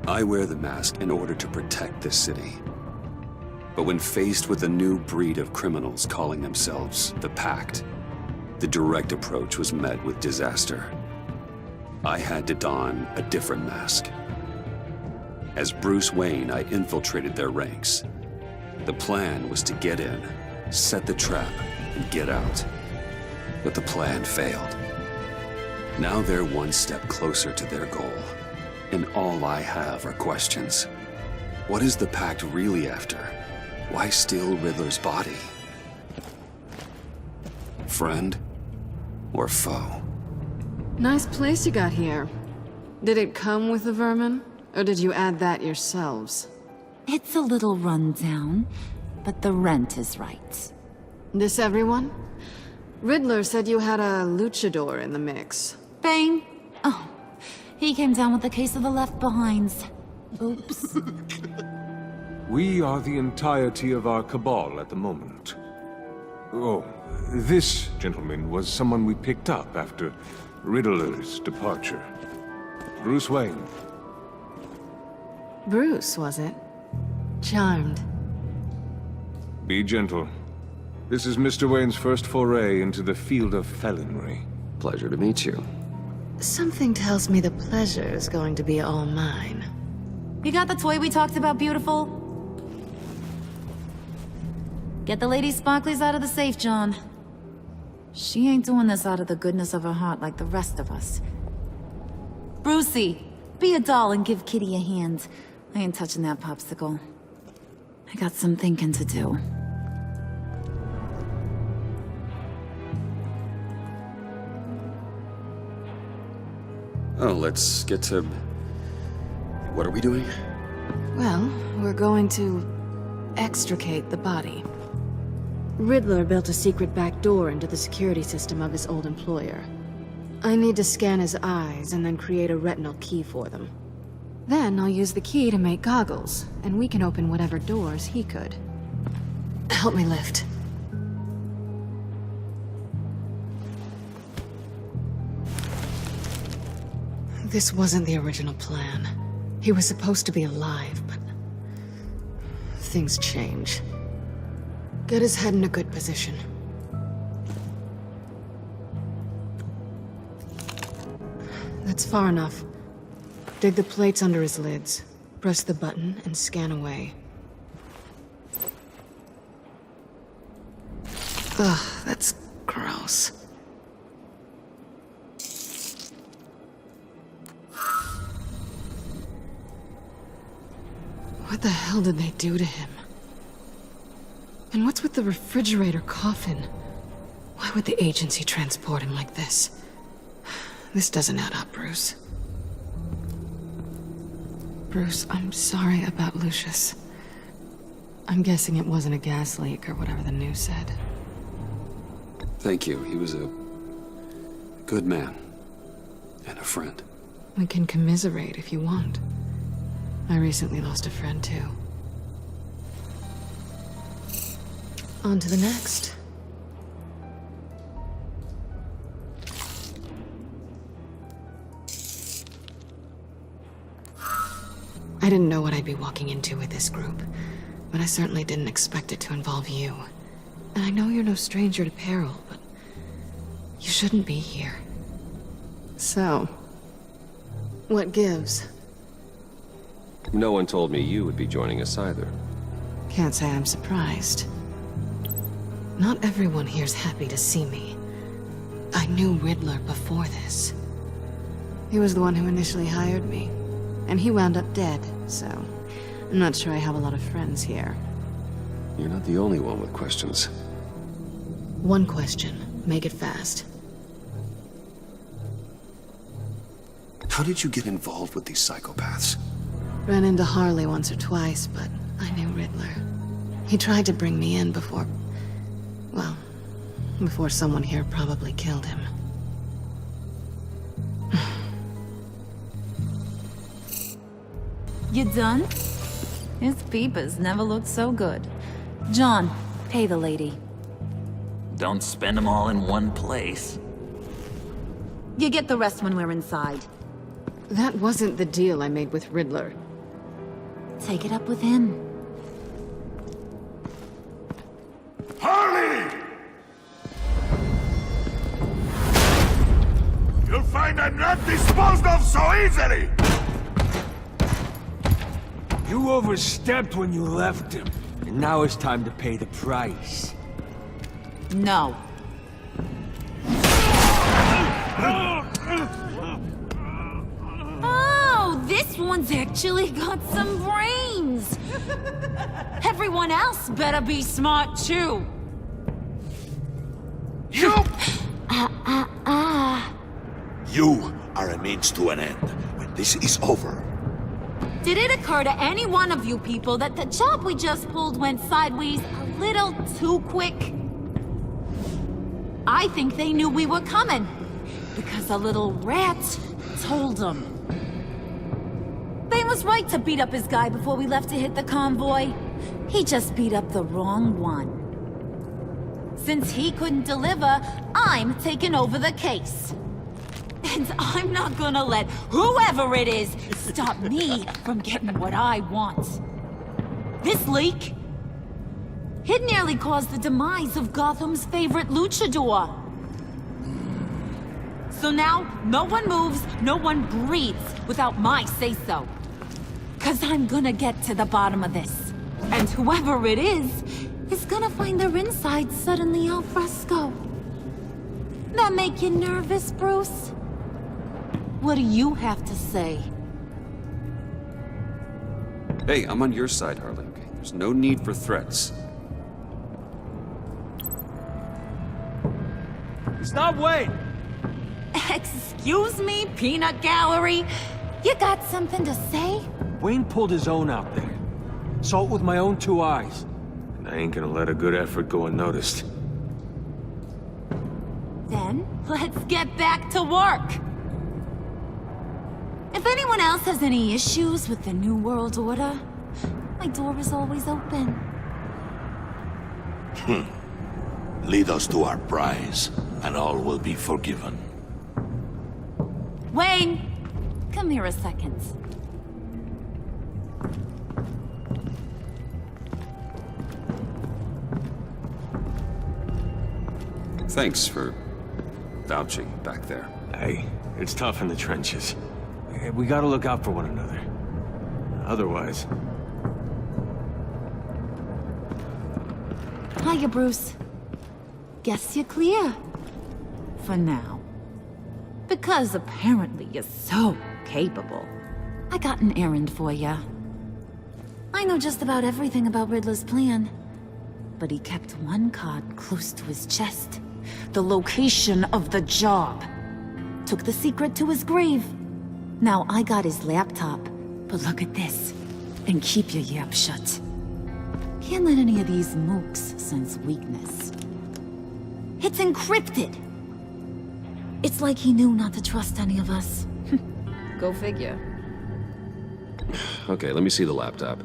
I wear the mask in order to protect this city. But when faced with a new breed of criminals calling themselves the Pact, the direct approach was met with disaster. I had to don a different mask. As Bruce Wayne, I infiltrated their ranks. The plan was to get in, set the trap, and get out. But the plan failed. Now they're one step closer to their goal, and all I have are questions. What is the Pact really after? Why steal Riddler's body? Friend or foe? Nice place you got here. Did it come with the vermin, or did you add that yourselves? It's a little rundown, but the rent is right. This everyone? Riddler said you had a luchador in the mix. Bane? Oh, he came down with a case of the left behinds. Oops. We are the entirety of our cabal at the moment. Oh, this gentleman was someone we picked up after Riddler's departure. Bruce Wayne. Bruce, was it? Charmed. Be gentle. This is Mr. Wayne's first foray into the field of felonry. Pleasure to meet you. Something tells me the pleasure is going to be all mine. You got the toy we talked about, beautiful? Get the lady sparklies out of the safe, John. She ain't doing this out of the goodness of her heart like the rest of us. Brucey, be a doll and give Kitty a hand. I ain't touching that popsicle. I got some thinking to do. Oh, let's get to... What are we doing? Well, we're going to extricate the body. Riddler built a secret back door into the security system of his old employer. I need to scan his eyes and then create a retinal key for them. Then I'll use the key to make goggles, and we can open whatever doors he could. Help me lift. This wasn't the original plan. He was supposed to be alive, but... things change. Get his head in a good position. That's far enough. Dig the plates under his lids. Press the button and scan away. Ugh, that's gross. What the hell did they do to him? And what's with the refrigerator coffin? Why would the agency transport him like this? This doesn't add up, Bruce. Bruce, I'm sorry about Lucius. I'm guessing it wasn't a gas leak or whatever the news said. Thank you. He was a good man. And a friend. We can commiserate if you want. I recently lost a friend, too. On to the next. I didn't know what I'd be walking into with this group, but I certainly didn't expect it to involve you. And I know you're no stranger to peril, but you shouldn't be here. So, what gives? No one told me you would be joining us either. Can't say I'm surprised. Not everyone here's happy to see me. I knew Riddler before this. He was the one who initially hired me, and he wound up dead, so I'm not sure I have a lot of friends here. You're not the only one with questions. One question. Make it fast. How did you get involved with these psychopaths? Ran into Harley once or twice, but I knew Riddler. He tried to bring me in before... well, before someone here probably killed him. You done? His peepers never looked so good. John, pay the lady. Don't spend them all in one place. You get the rest when we're inside. That wasn't the deal I made with Riddler. take it up with him. Harley! You'll find I'm not disposed of so easily! You overstepped when you left him, and now it's time to pay the price. No. Oh, this one's actually got some brains. Everyone else better be smart too. You! You are a means to an end. When this is over, Did it occur to any one of you people that the job we just pulled went sideways a little too quick? I think they knew we were coming, because a little rat told them. Bane was right to beat up his guy before we left to hit the convoy. He just beat up the wrong one. Since he couldn't deliver, I'm taking over the case. And I'm not gonna let whoever it is stop me from getting what I want. This leak, it nearly caused the demise of Gotham's favorite luchador. So now, no one moves, no one breathes without my say-so. 'Cause I'm gonna get to the bottom of this. And whoever it is gonna find their insides suddenly al fresco. That make you nervous, Bruce? What do you have to say? Hey, I'm on your side, Harley, okay? There's no need for threats. Stop waiting! Excuse me, peanut gallery? You got something to say? Wayne pulled his own out there. Saw it with my own two eyes. And I ain't gonna let a good effort go unnoticed. Then, let's get back to work. If anyone else has any issues with the New World Order, my door is always open. Lead us to our prize, and all will be forgiven. Wayne, come here a second. Thanks for vouching back there. Hey, it's tough in the trenches. We gotta look out for one another. Otherwise... Hiya, Bruce. Guess you're clear. For now. Because apparently you're so capable. I got an errand for ya. I know just about everything about Riddler's plan. But he kept one card close to his chest. The location of the job. Took the secret to his grave. Now I got his laptop. But look at this. And keep your yap shut. Can't let any of these mooks sense weakness. It's encrypted! It's like he knew not to trust any of us. Go figure. Okay, let me see the laptop.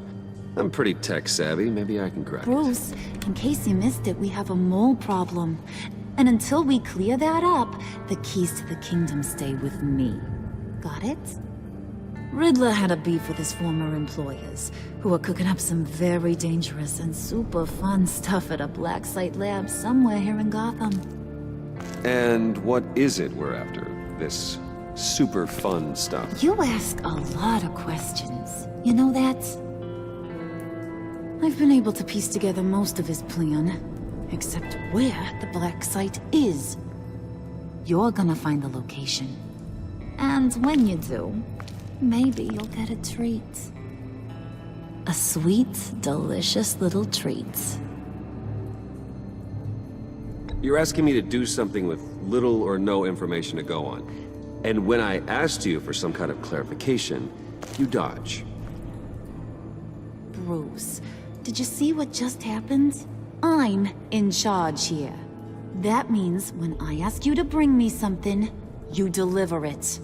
I'm pretty tech-savvy. Maybe I can crack it. Bruce, in case you missed it, we have a mole problem. And until we clear that up, the keys to the kingdom stay with me. Got it? Riddler had a beef with his former employers, who were cooking up some very dangerous and super fun stuff at a black site lab somewhere here in Gotham. And what is it we're after? This super fun stuff? You ask a lot of questions. You know that? I've been able to piece together most of his plan, except where the black site is. You're gonna find the location. And when you do, maybe you'll get a treat. A sweet, delicious little treat. You're asking me to do something with little or no information to go on. And when I asked you for some kind of clarification, you dodge. Bruce, did you see what just happened? I'm in charge here. That means when I ask you to bring me something, you deliver it.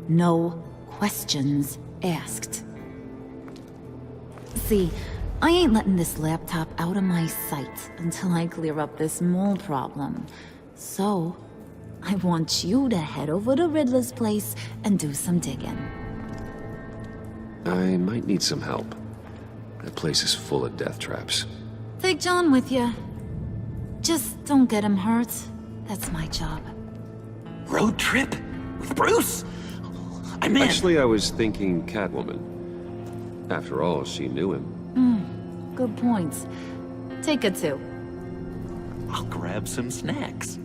No questions asked. See, I ain't letting this laptop out of my sight until I clear up this mole problem. So, I want you to head over to Riddler's place and do some digging. I might need some help. That place is full of death traps. Take John with you. Just don't get him hurt. That's my job. Road trip? With Bruce? I'm in. Actually, I was thinking Catwoman. After all, she knew him. Good points. Take her too. I'll grab some snacks.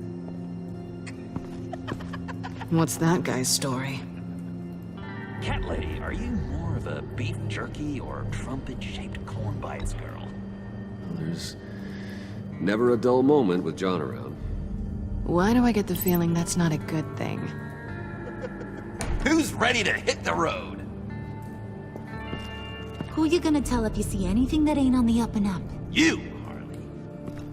What's that guy's story? Cat lady, are you more of a beef jerky or trumpet-shaped corn bites girl? There's never a dull moment with John around. Why do I get the feeling that's not a good thing? Who's ready to hit the road? Who you gonna tell if you see anything that ain't on the up and up? You, Harley.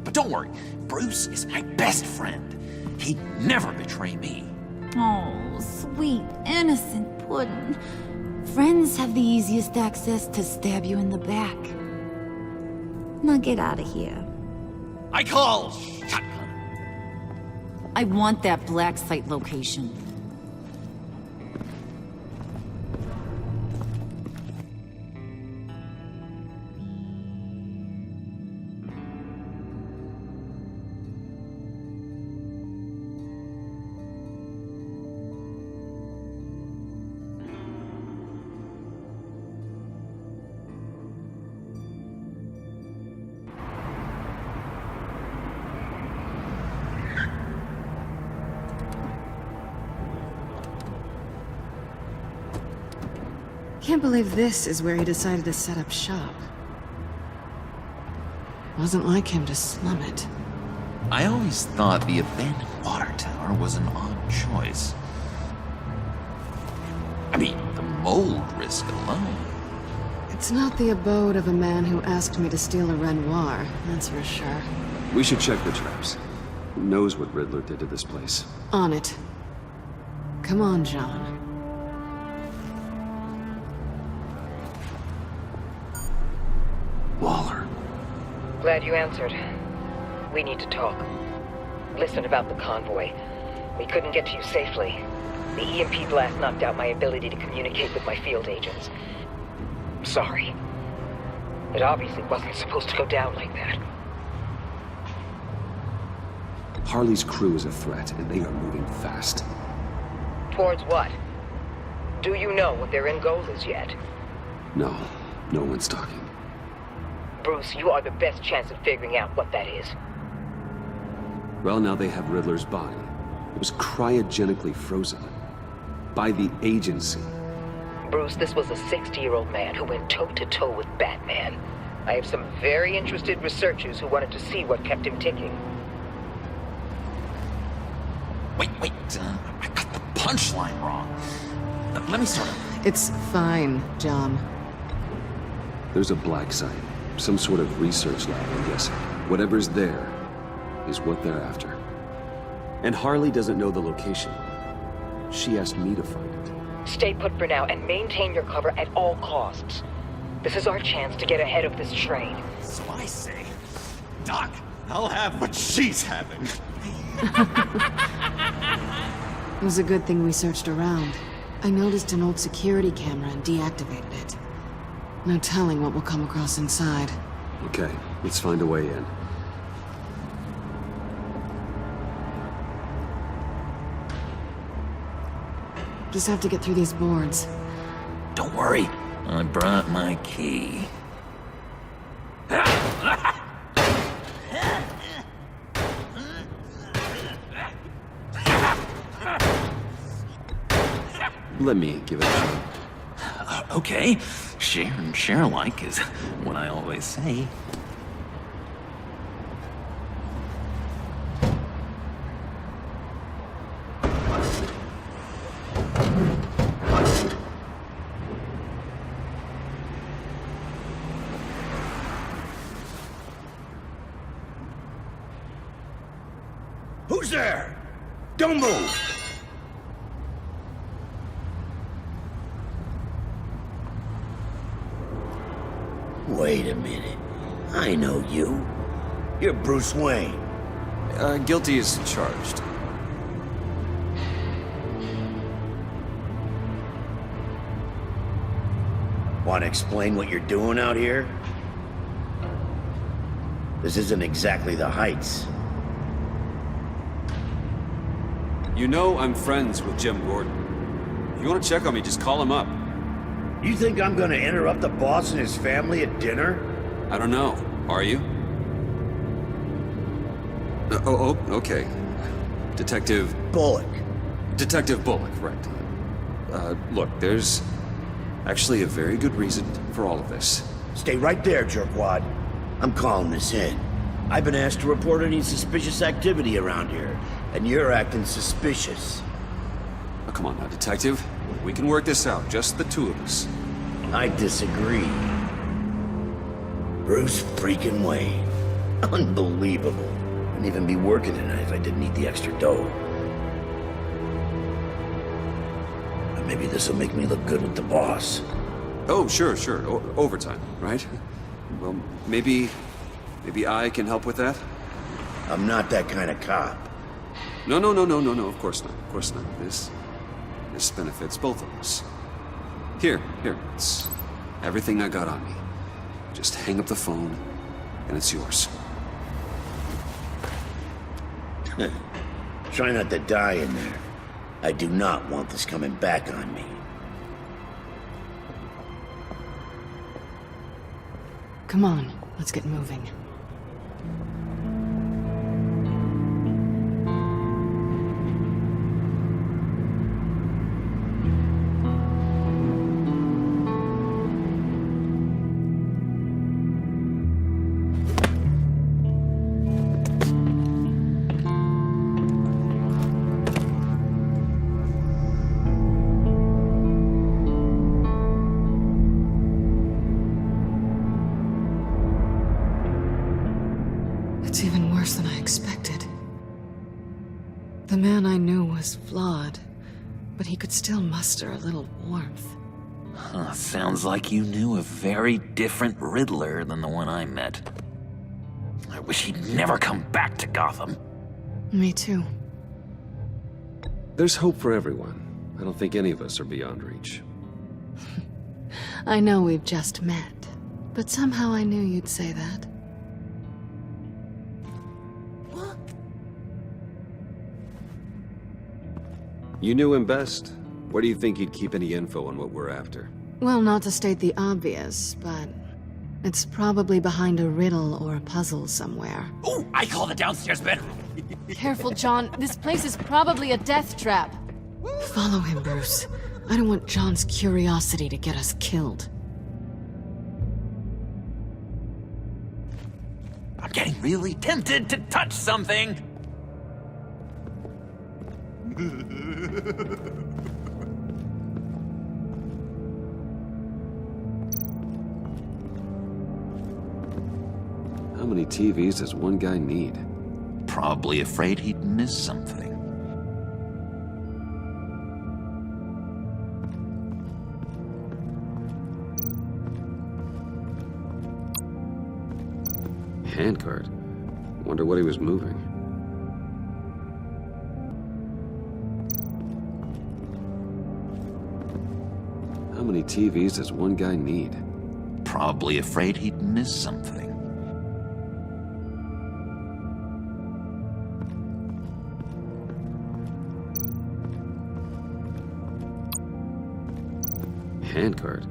But don't worry, Bruce is my best friend. He'd never betray me. Oh, sweet, innocent puddin'. Friends have the easiest access to stab you in the back. Now get out of here. I call shotgun. I want that black site location. Can't believe this is where he decided to set up shop. Wasn't like him to slum it. I always thought the abandoned water tower was an odd choice. I mean, the mold risk alone. It's not the abode of a man who asked me to steal a Renoir, that's for sure. We should check the traps. Who knows what Riddler did to this place? On it. Come on, John. Waller. Glad you answered. We need to talk. Listen about the convoy. We couldn't get to you safely. The EMP blast knocked out my ability to communicate with my field agents. Sorry. It obviously wasn't supposed to go down like that. Harley's crew is a threat, and they are moving fast. Towards what? Do you know what their end goal is yet? No, no one's talking. Bruce, you are the best chance of figuring out what that is. Well, now they have Riddler's body. It was cryogenically frozen. By the agency. Bruce, this was a 60-year-old man who went toe-to-toe with Batman. I have some very interested researchers who wanted to see what kept him ticking. Wait, I got the punchline wrong. Let me start over. It's fine, John. There's a black site. Some sort of research lab, I'm guessing. Whatever's there is what they're after. And Harley doesn't know the location. She asked me to find it. Stay put for now and maintain your cover at all costs. This is our chance to get ahead of this train. So I say, Doc, I'll have what she's having. It was a good thing we searched around. I noticed an old security camera and deactivated it. No telling what we'll come across inside. Okay, let's find a way in. Just have to get through these boards. Don't worry, I brought my key. Let me give it a try. Okay, share and share alike is what I always say. Who's there? Don't move! Wait a minute. I know you. You're Bruce Wayne. Guilty as charged. Want to explain what you're doing out here? This isn't exactly the Heights. You know I'm friends with Jim Gordon. If you want to check on me, just call him up. You think I'm gonna interrupt the boss and his family at dinner? I don't know. Are you? Okay. Detective Bullock. Bullock, right. Look, there's actually a very good reason for all of this. Stay right there, jerkwad. I'm calling this in. I've been asked to report any suspicious activity around here, and you're acting suspicious. Oh, come on now, Detective. We can work this out, just the two of us. I disagree. Bruce freaking Wayne. Unbelievable. Wouldn't even be working tonight if I didn't need the extra dough. But maybe this'll make me look good with the boss. Oh, sure. Overtime, right? Well, maybe I can help with that? I'm not that kind of cop. No, of course not. This benefits both of us. Here, it's everything I got on me. Just hang up the phone, and it's yours. Try not to die in there. I do not want this coming back on me. Come on, let's get moving. It's even worse than I expected. The man I knew was flawed, but he could still muster a little warmth. Sounds like you knew a very different Riddler than the one I met. I wish he'd never come back to Gotham. Me too. There's hope for everyone. I don't think any of us are beyond reach. I know we've just met, but somehow I knew you'd say that. You knew him best. Where do you think he'd keep any info on what we're after? Well, not to state the obvious, but it's probably behind a riddle or a puzzle somewhere. Oh, I call the downstairs bedroom. Careful, John. This place is probably a death trap. Follow him, Bruce. I don't want John's curiosity to get us killed. I'm getting really tempted to touch something. How many TVs does one guy need? Probably afraid he'd miss something. Handcart. Wonder what he was moving. How many TVs does one guy need? Probably afraid he'd miss something. Handcart.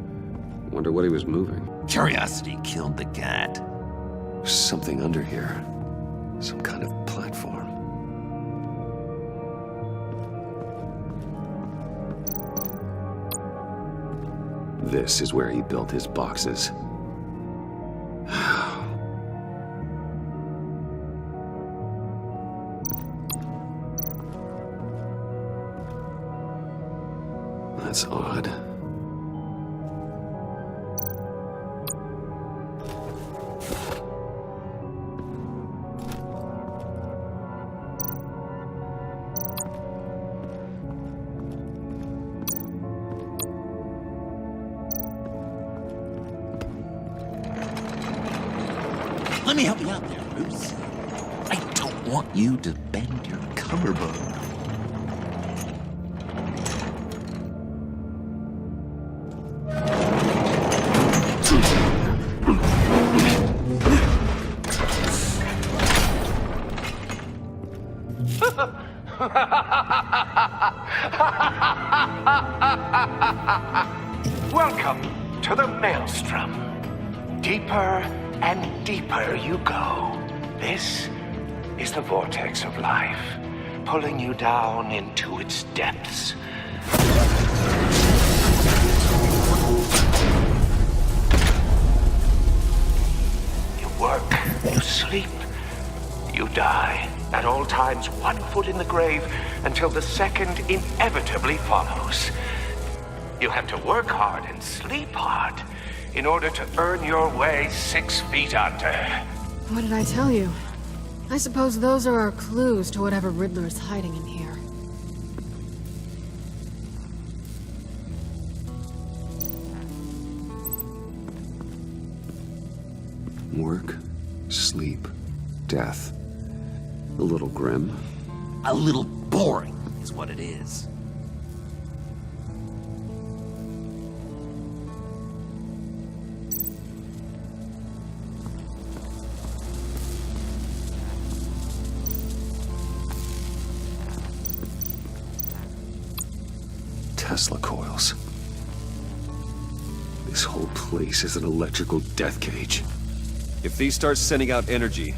Wonder what he was moving. Curiosity killed the cat. There's something under here. Some kind of platform. This is where he built his boxes. That's odd. Let me help you out there, Bruce. I don't want you to bend your collarbone. Welcome to the Maelstrom. Deeper and deeper you go. This is the vortex of life, pulling you down into its depths. You work, you sleep, you die. At all times, 1 foot in the grave until the second inevitably follows. You have to work hard and sleep hard in order to earn your way 6 feet under. What did I tell you? I suppose those are our clues to whatever Riddler is hiding in here. Work, sleep, death. A little grim. A little boring is what it is. Tesla coils. This whole place is an electrical death cage. If these start sending out energy,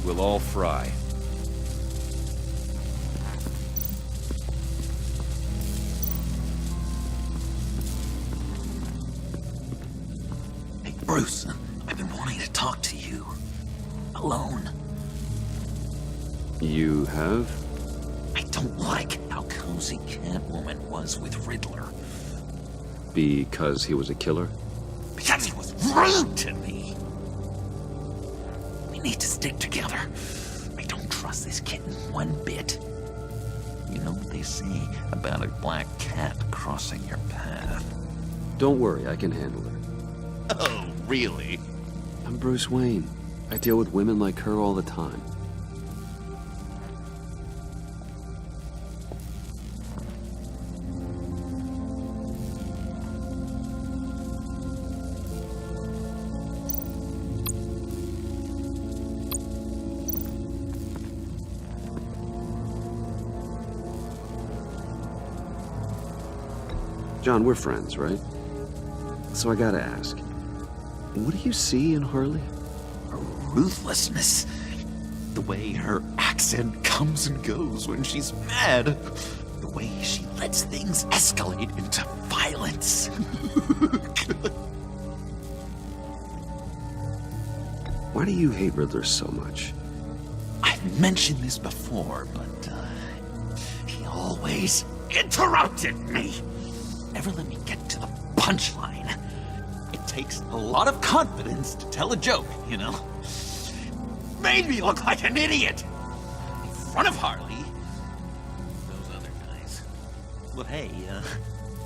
we'll all fry. Hey, Bruce, I've been wanting to talk to you. Alone. You have? I don't like how cozy Catwoman was with Riddler. Because he was a killer? Because he was rude to me! We need to stick together. I don't trust this kitten one bit. You know what they say about a black cat crossing your path? Don't worry, I can handle her. Oh, really? I'm Bruce Wayne. I deal with women like her all the time. John, we're friends, right? So I gotta ask, what do you see in Harley? Her ruthlessness. The way her accent comes and goes when she's mad. The way she lets things escalate into violence. Why do you hate Riddler so much? I've mentioned this before, but he always interrupted me. Never let me get to the punchline. It takes a lot of confidence to tell a joke, you know? Made me look like an idiot! In front of Harley. Those other guys. But hey,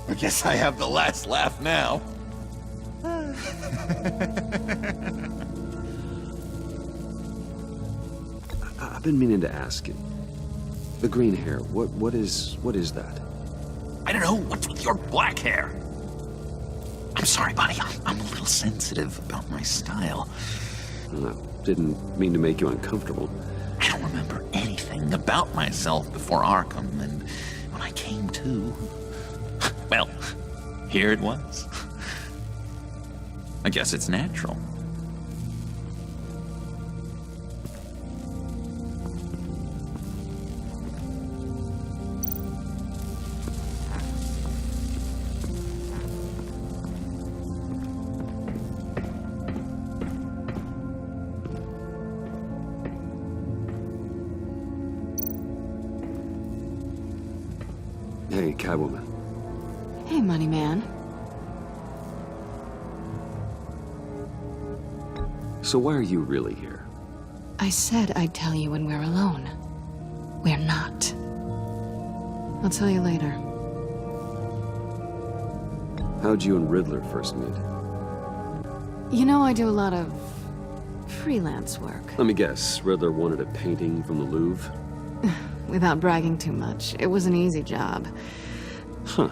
I guess I have the last laugh now. I've been meaning to ask you. The green hair, what is that? I don't know what's with your black hair. I'm sorry, buddy. I'm a little sensitive about my style. I didn't mean to make you uncomfortable. I don't remember anything about myself before Arkham, and when I came to, well, here it was. I guess it's natural. Hey, Catwoman. Hey, Money Man. So why are you really here? I said I'd tell you when we're alone. We're not. I'll tell you later. How'd you and Riddler first meet? You know, I do a lot of freelance work. Let me guess, Riddler wanted a painting from the Louvre? Without bragging too much, it was an easy job. Huh.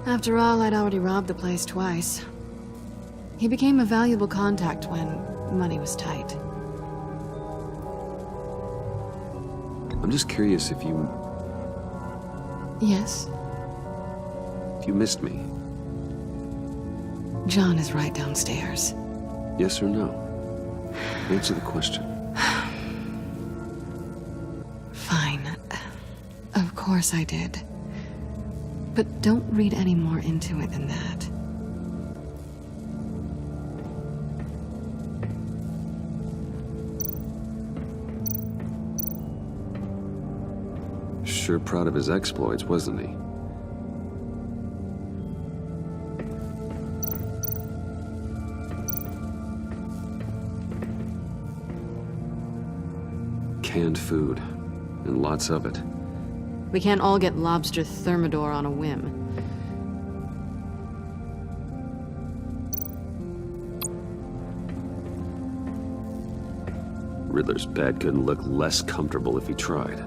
After all, I'd already robbed the place twice. He became a valuable contact when money was tight. I'm just curious if you... Yes? You missed me. John is right downstairs. Yes or no? Answer the question. Fine. Of course I did. But don't read any more into it than that. Sure proud of his exploits, wasn't he? Canned food, and lots of it. We can't all get lobster thermidor on a whim. Riddler's bed couldn't look less comfortable if he tried.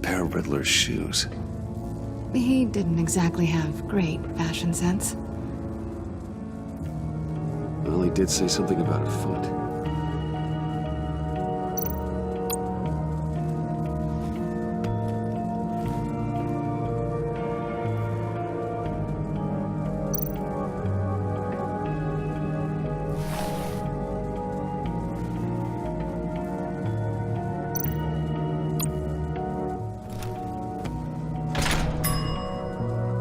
Pair of Riddler's shoes. He didn't exactly have great fashion sense. Well, he did say something about a foot.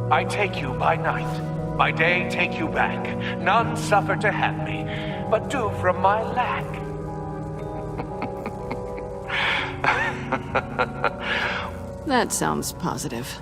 I take you by night, by day take you back. None suffer to have me, but do from my lack. That sounds positive.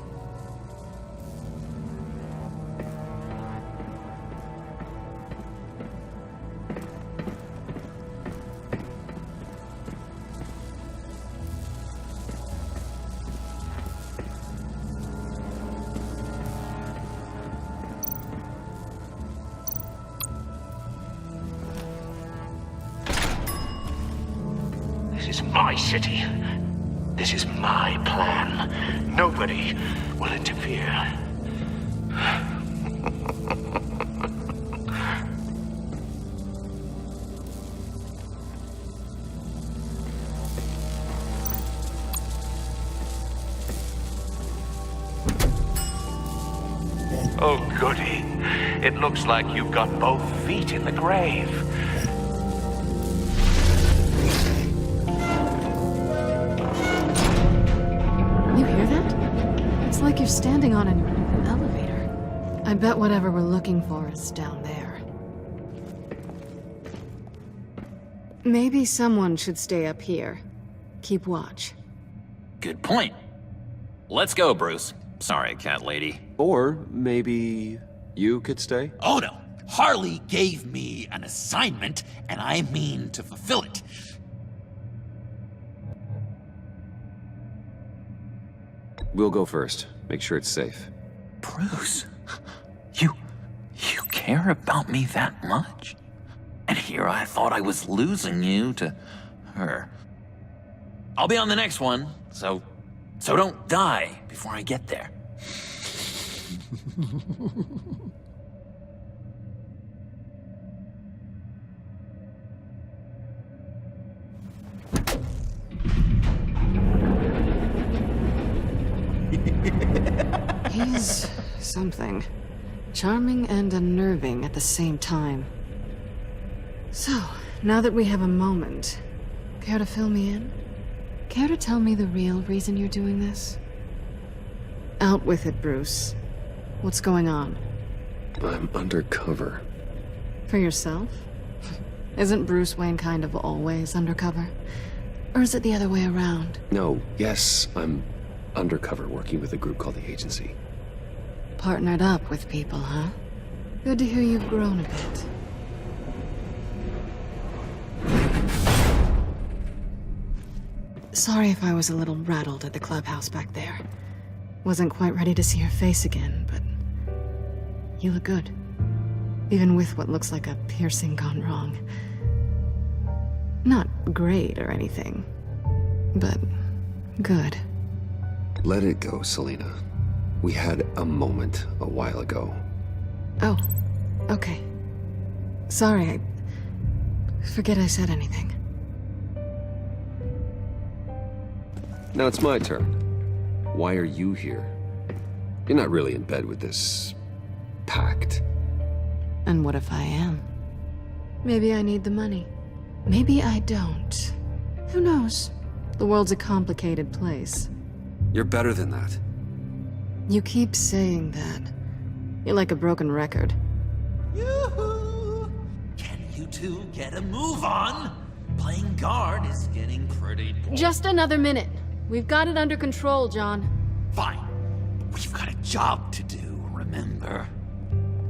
This is my city. This is my plan. Nobody will interfere. Oh, goody. It looks like you've got both feet in the grave. You hear that? It's like you're standing on an elevator. I bet whatever we're looking for is down there. Maybe someone should stay up here. Keep watch. Good point. Let's go, Bruce. Sorry, cat lady. Or maybe you could stay? Oh no. Harley gave me an assignment, and I mean to fulfill it. We'll go first. Make sure it's safe. Bruce, you care about me that much? And here I thought I was losing you to her. I'll be on the next one, so don't die before I get there. He's something. Charming and unnerving at the same time. So, now that we have a moment, care to fill me in? Care to tell me the real reason you're doing this? Out with it, Bruce. What's going on? I'm undercover. For yourself? Isn't Bruce Wayne kind of always undercover? Or is it the other way around? No, yes, I'm undercover working with a group called the Agency. Partnered up with people, huh? Good to hear you've grown a bit. Sorry if I was a little rattled at the clubhouse back there. Wasn't quite ready to see your face again, but you look good. Even with what looks like a piercing gone wrong. Not great or anything, but good. Let it go, Selena. We had a moment a while ago. Oh, okay. Sorry, I forget I said anything. Now it's my turn. Why are you here? You're not really in bed with this... pact. And what if I am? Maybe I need the money. Maybe I don't. Who knows? The world's a complicated place. You're better than that. You keep saying that. You're like a broken record. Yoo-hoo! Can you two get a move on? Playing guard is getting pretty boring. Just another minute. We've got it under control, John. Fine. We've got a job to do, remember?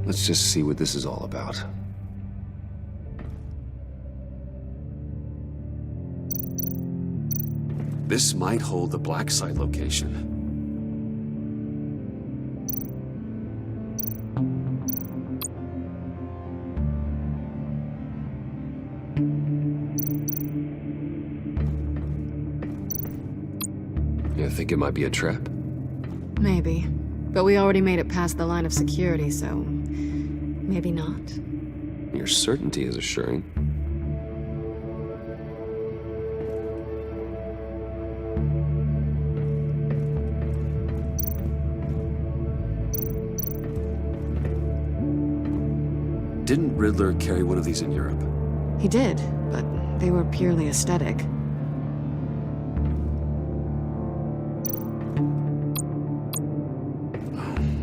Let's just see what this is all about. This might hold the black site location. You think it might be a trap? Maybe. But we already made it past the line of security, so... maybe not. Your certainty is assuring. Didn't Riddler carry one of these in Europe? He did, but they were purely aesthetic.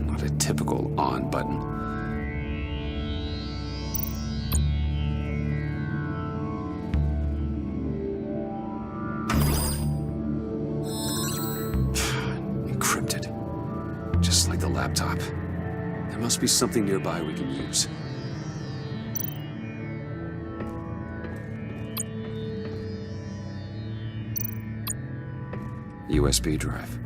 Not a typical on button. Encrypted. Just like the laptop. There must be something nearby we can use. USB drive.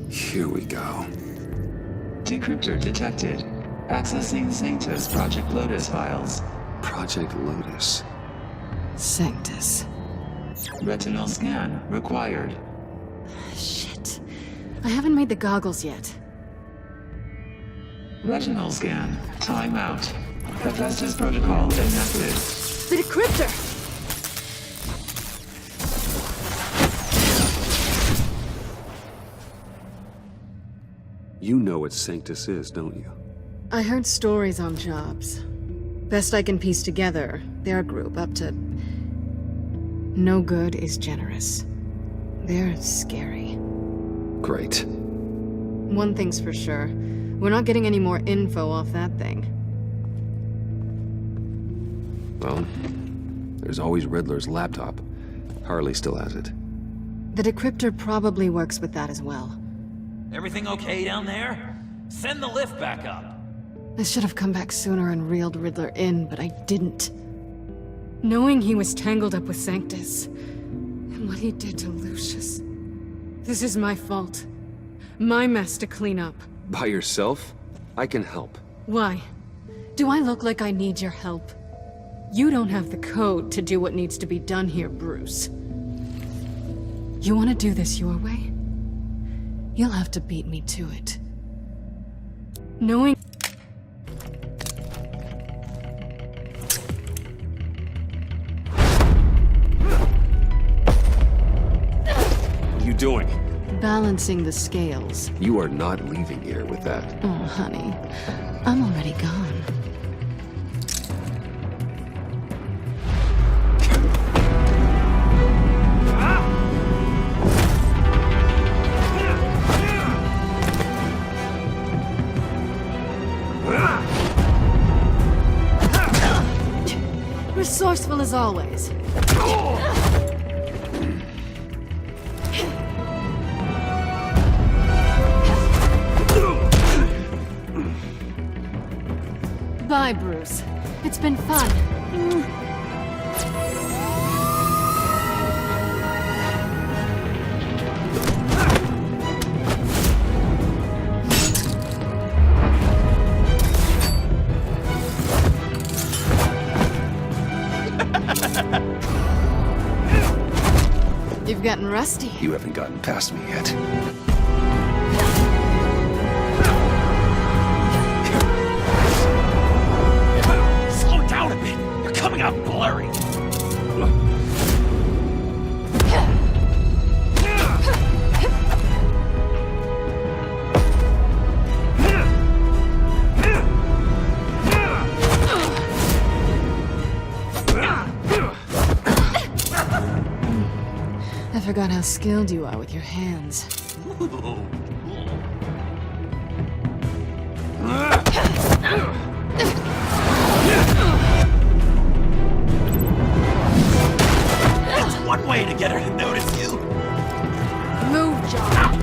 Here we go. Decryptor detected. Accessing Sanctus Project Lotus files. Project Lotus. Sanctus. Retinal scan required. Shit. I haven't made the goggles yet. Retinal scan. Timeout. Hephaestus protocol enacted. The decryptor! You know what Sanctus is, don't you? I heard stories on jobs. Best I can piece together, they're a group up to... no good is generous. They're scary. Great. One thing's for sure. We're not getting any more info off that thing. Well, there's always Riddler's laptop. Harley still has it. The decryptor probably works with that as well. Everything okay down there? Send the lift back up. I should have come back sooner and reeled Riddler in, but I didn't. Knowing he was tangled up with Sanctus, and what he did to Lucius. This is my fault. My mess to clean up. By yourself? I can help. Why? Do I look like I need your help? You don't have the code to do what needs to be done here, Bruce. You want to do this your way? You'll have to beat me to it. Knowing... What are you doing? Balancing the scales. You are not leaving here with that. Oh, honey. I'm already gone. Resourceful as always. Bye, Bruce. It's been fun. If I've gotten rusty. You haven't gotten past me yet. Slow down a bit. You're coming out blurry. I forgot how skilled you are with your hands. That's one way to get her to notice you. Move, John.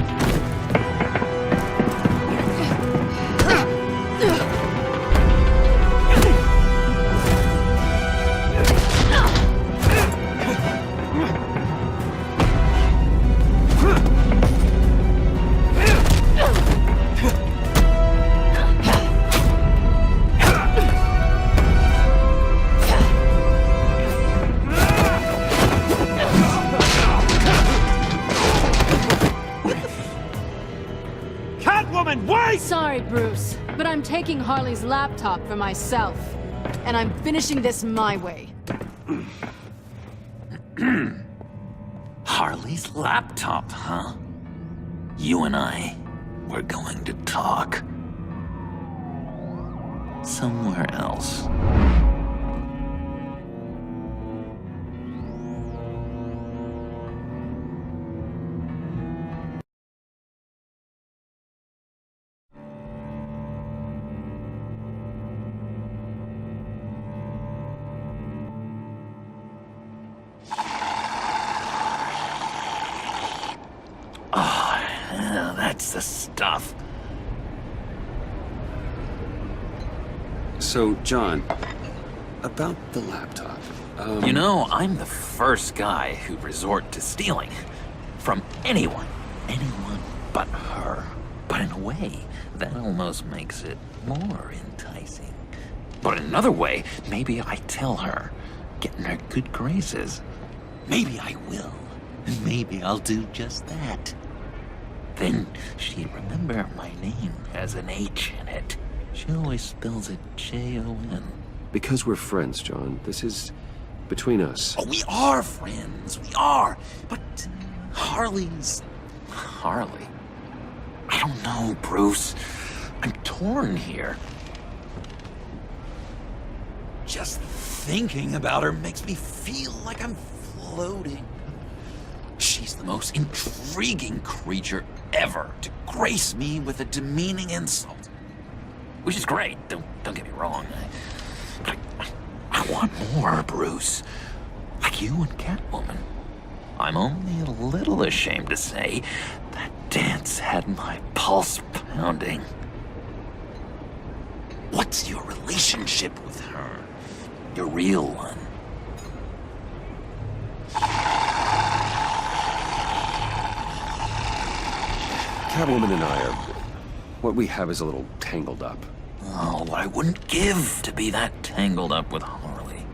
Sorry, Bruce, but I'm taking Harley's laptop for myself. And I'm finishing this my way. Harley's laptop, huh? You and I, we're going to talk. Somewhere else. That's the stuff. So, John, about the laptop. You know, I'm the first guy who'd resort to stealing. From anyone. Anyone but her. But in a way, that almost makes it more enticing. But in another way, maybe I tell her, get in her good graces. Maybe I will. And maybe I'll do just that. Then she'd remember my name has an H in it. She always spells it Jon. Because we're friends, John. This is between us. Oh, we are friends. We are. But Harley's... Harley? I don't know, Bruce. I'm torn here. Just thinking about her makes me feel like I'm floating. She's the most intriguing creature ever to grace me with a demeaning insult. Which is great, don't get me wrong. I want more, Bruce. Like you and Catwoman. I'm only a little ashamed to say that dance had my pulse pounding. What's your relationship with her? Your real one? Catwoman and I are... what we have is a little tangled up. Oh, what I wouldn't give to be that tangled up with Harley.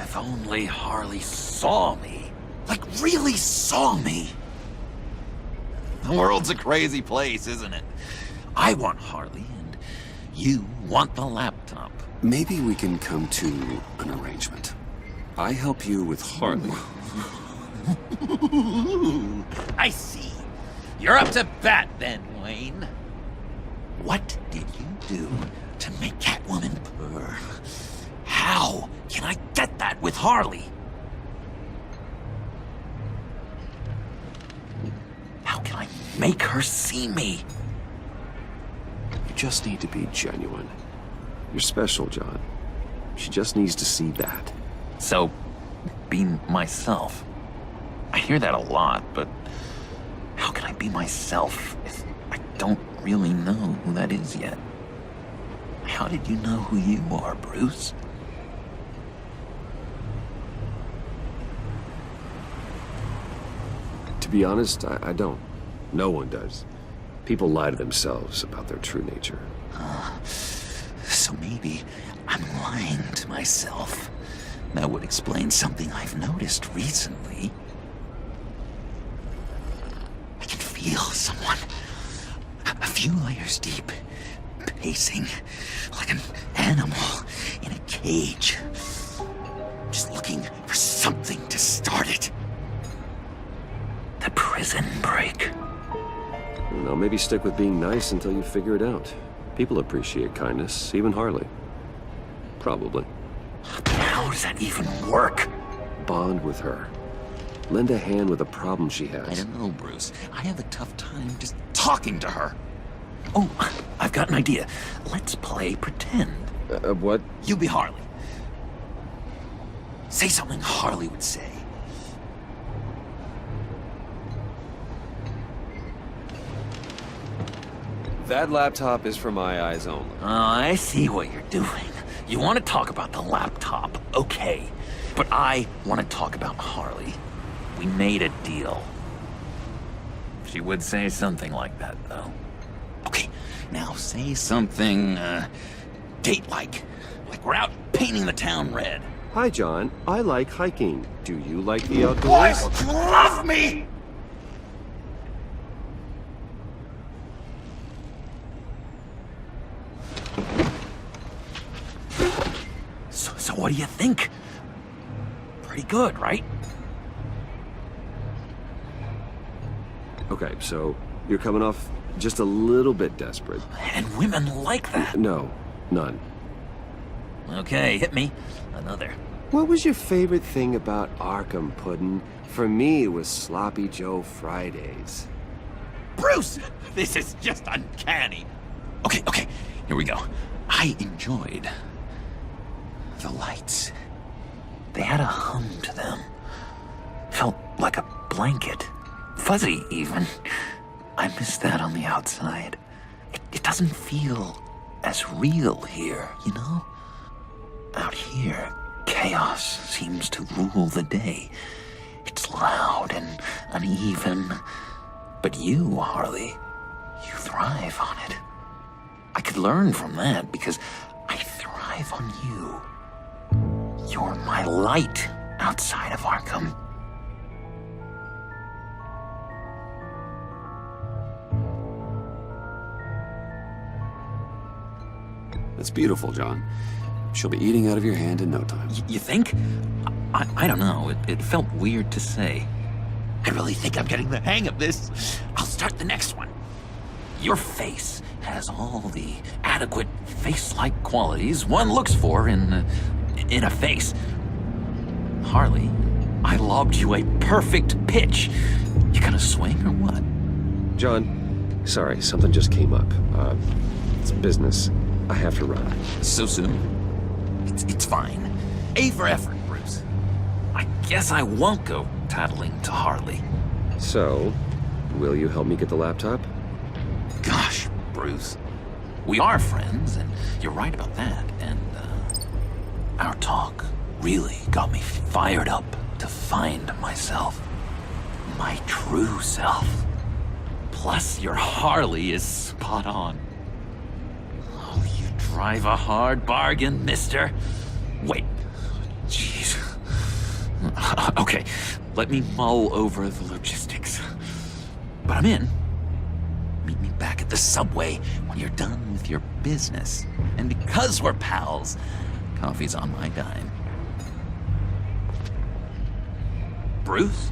If only Harley saw me. Like, really saw me. The world's a crazy place, isn't it? I want Harley, and you want the laptop. Maybe we can come to an arrangement. I help you with Harley. I see. You're up to bat then, Wayne. What did you do to make Catwoman purr? How can I get that with Harley? How can I make her see me? You just need to be genuine. You're special, John. She just needs to see that. So, be myself. I hear that a lot, but how can I be myself if I don't really know who that is yet? How did you know who you are, Bruce? To be honest, I don't. No one does. People lie to themselves about their true nature. So maybe I'm lying to myself. That would explain something I've noticed recently. I can feel someone a few layers deep, pacing like an animal in a cage. Just looking for something to start it. The prison break. Well, maybe stick with being nice until you figure it out. People appreciate kindness, even Harley. Probably. How does that even work? Bond with her. Lend a hand with a problem she has. I don't know, Bruce. I have a tough time just talking to her. Oh, I've got an idea. Let's play pretend. What? You be Harley. Say something Harley would say. That laptop is for my eyes only. Oh, I see what you're doing. You want to talk about the laptop, okay. But I want to talk about Harley. We made a deal. She would say something like that, though. Okay, now say something, date-like. Like we're out painting the town red. Hi, John. I like hiking. Do you like the outdoors? Why don't you love me? So what do you think? Pretty good, right? Okay, so you're coming off just a little bit desperate. And women like that. No, none. Okay, hit me. Another. What was your favorite thing about Arkham, Puddin'? For me, it was Sloppy Joe Fridays. Bruce! This is just uncanny. Okay, here we go. I enjoyed the lights. They had a hum to them. Felt like a blanket. Fuzzy, even. I miss that on the outside. It doesn't feel as real here, you know? Out here, chaos seems to rule the day. It's loud and uneven. But you, Harley, you thrive on it. I could learn from that because I thrive on you. You're my light outside of Arkham. That's beautiful, John. She'll be eating out of your hand in no time. You think? I don't know. It felt weird to say. I really think I'm getting the hang of this. I'll start the next one. Your face has all the adequate face-like qualities one looks for in a face. Harley, I lobbed you a perfect pitch. You gonna swing or what? John, sorry, something just came up. It's business. I have to run. So soon? It's fine. A for effort, Bruce. I guess I won't go tattling to Harley. So, will you help me get the laptop? Gosh, Bruce. We are friends, and you're right about that. And, our talk really got me fired up to find myself. My true self. Plus, your Harley is spot on. Oh, you drive a hard bargain, mister. Wait. Jeez. Okay, let me mull over the logistics. But I'm in. Meet me back at the subway when you're done with your business. And because we're pals, coffee's on my dime. Bruce?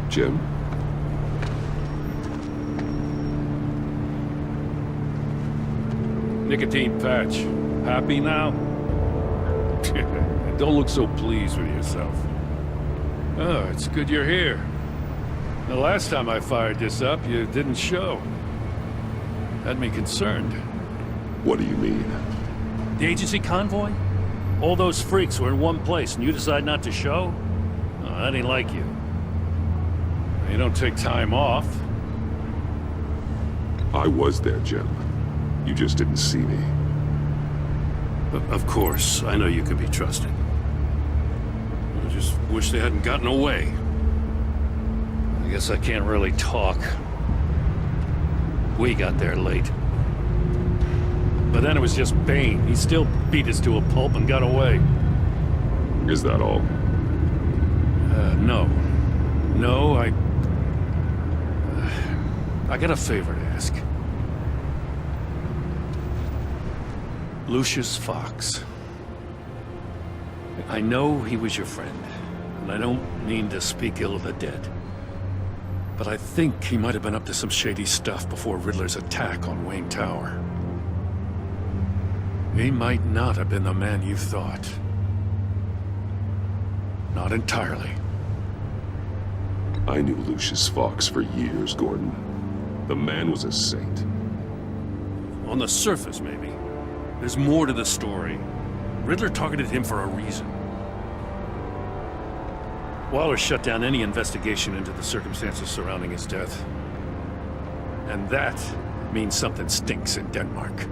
Jim? Nicotine patch. Happy now? Don't look so pleased with yourself. Oh, it's good you're here. The last time I fired this up, you didn't show. Had me concerned. What do you mean? The agency convoy? All those freaks were in one place and you decide not to show? Oh, that ain't like you. You don't take time off. I was there, Jim. You just didn't see me. Of course, I know you could be trusted. I just wish they hadn't gotten away. I guess I can't really talk. We got there late. But then it was just Bane. He still beat us to a pulp and got away. Is that all? No. No, I got a favor to ask. Lucius Fox. I know he was your friend, and I don't mean to speak ill of the dead. But I think he might have been up to some shady stuff before Riddler's attack on Wayne Tower. He might not have been the man you thought. Not entirely. I knew Lucius Fox for years, Gordon. The man was a saint. On the surface, maybe. There's more to the story. Riddler targeted him for a reason. Waller shut down any investigation into the circumstances surrounding his death. And that means something stinks in Denmark.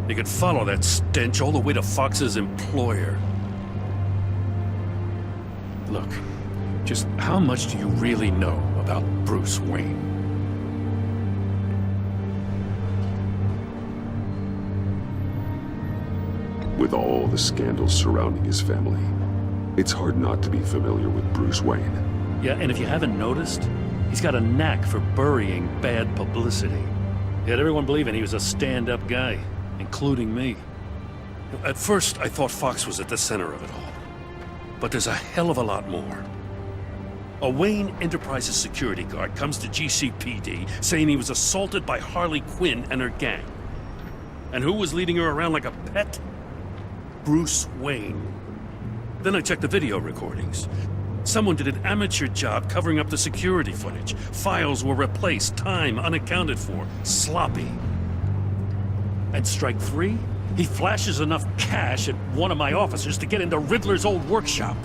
You could follow that stench all the way to Fox's employer. Look, just how much do you really know about Bruce Wayne? With all the scandals surrounding his family, it's hard not to be familiar with Bruce Wayne. Yeah, and if you haven't noticed, he's got a knack for burying bad publicity. He had everyone believing he was a stand-up guy, including me. At first, I thought Fox was at the center of it all. But there's a hell of a lot more. A Wayne Enterprises security guard comes to GCPD saying he was assaulted by Harley Quinn and her gang. And who was leading her around like a pet? Bruce Wayne. Then I checked the video recordings. Someone did an amateur job covering up the security footage. Files were replaced, time unaccounted for, sloppy. At strike 3, he flashes enough cash at one of my officers to get into Riddler's old workshop.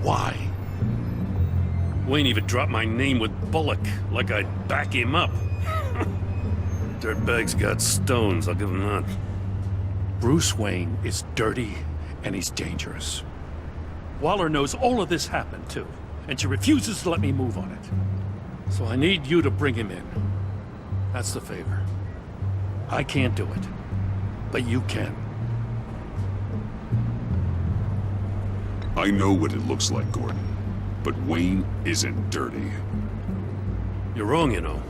Why? Wayne even dropped my name with Bullock, like I'd back him up. Dirtbag's got stones, I'll give him that. Bruce Wayne is dirty, and he's dangerous. Waller knows all of this happened, too, and she refuses to let me move on it. So I need you to bring him in. That's the favor. I can't do it, but you can. I know what it looks like, Gordon, but Wayne isn't dirty. You're wrong, you know.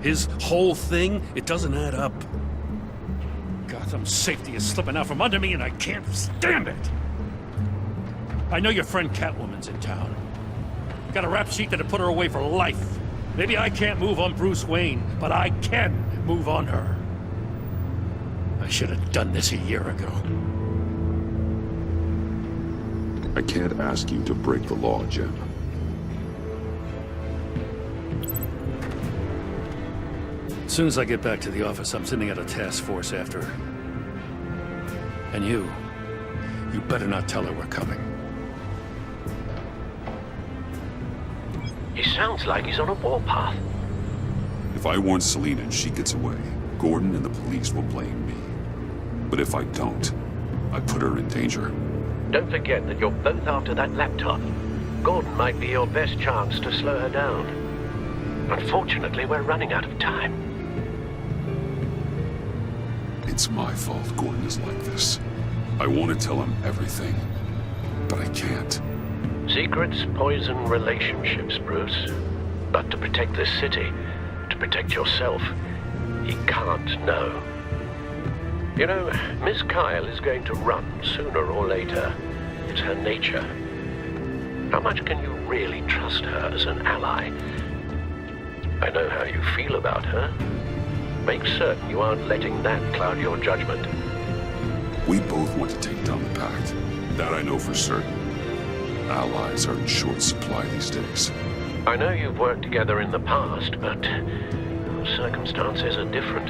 His whole thing, it doesn't add up. Gotham safety is slipping out from under me and I can't stand it. I know your friend Catwoman's in town. Got a rap sheet that'd put her away for life. Maybe I can't move on Bruce Wayne, but I can move on her. I should have done this a year ago. I can't ask you to break the law, Jim. As soon as I get back to the office, I'm sending out a task force after her. And you better not tell her we're coming. He sounds like he's on a warpath. If I warn Selina and she gets away, Gordon and the police will blame me. But if I don't, I put her in danger. Don't forget that you're both after that laptop. Gordon might be your best chance to slow her down. Unfortunately, we're running out of time. It's my fault Gordon is like this. I want to tell him everything, but I can't. Secrets poison relationships, Bruce. But to protect this city, to protect yourself, he can't know. You know, Miss Kyle is going to run sooner or later. It's her nature. How much can you really trust her as an ally? I know how you feel about her. Make certain you aren't letting that cloud your judgment. We both want to take down the Pact. That I know for certain. Allies are in short supply these days. I know you've worked together in the past, but circumstances are different.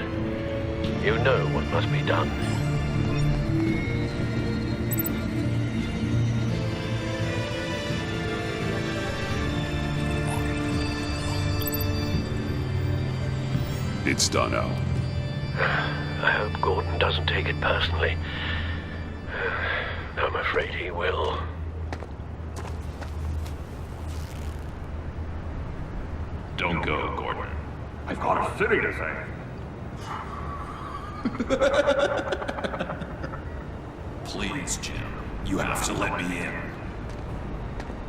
You know what must be done. It's done, Al. I hope Gordon doesn't take it personally. I'm afraid he will. Don't go, Gordon. I've got a city to save. Please, Jim. You have to let me in.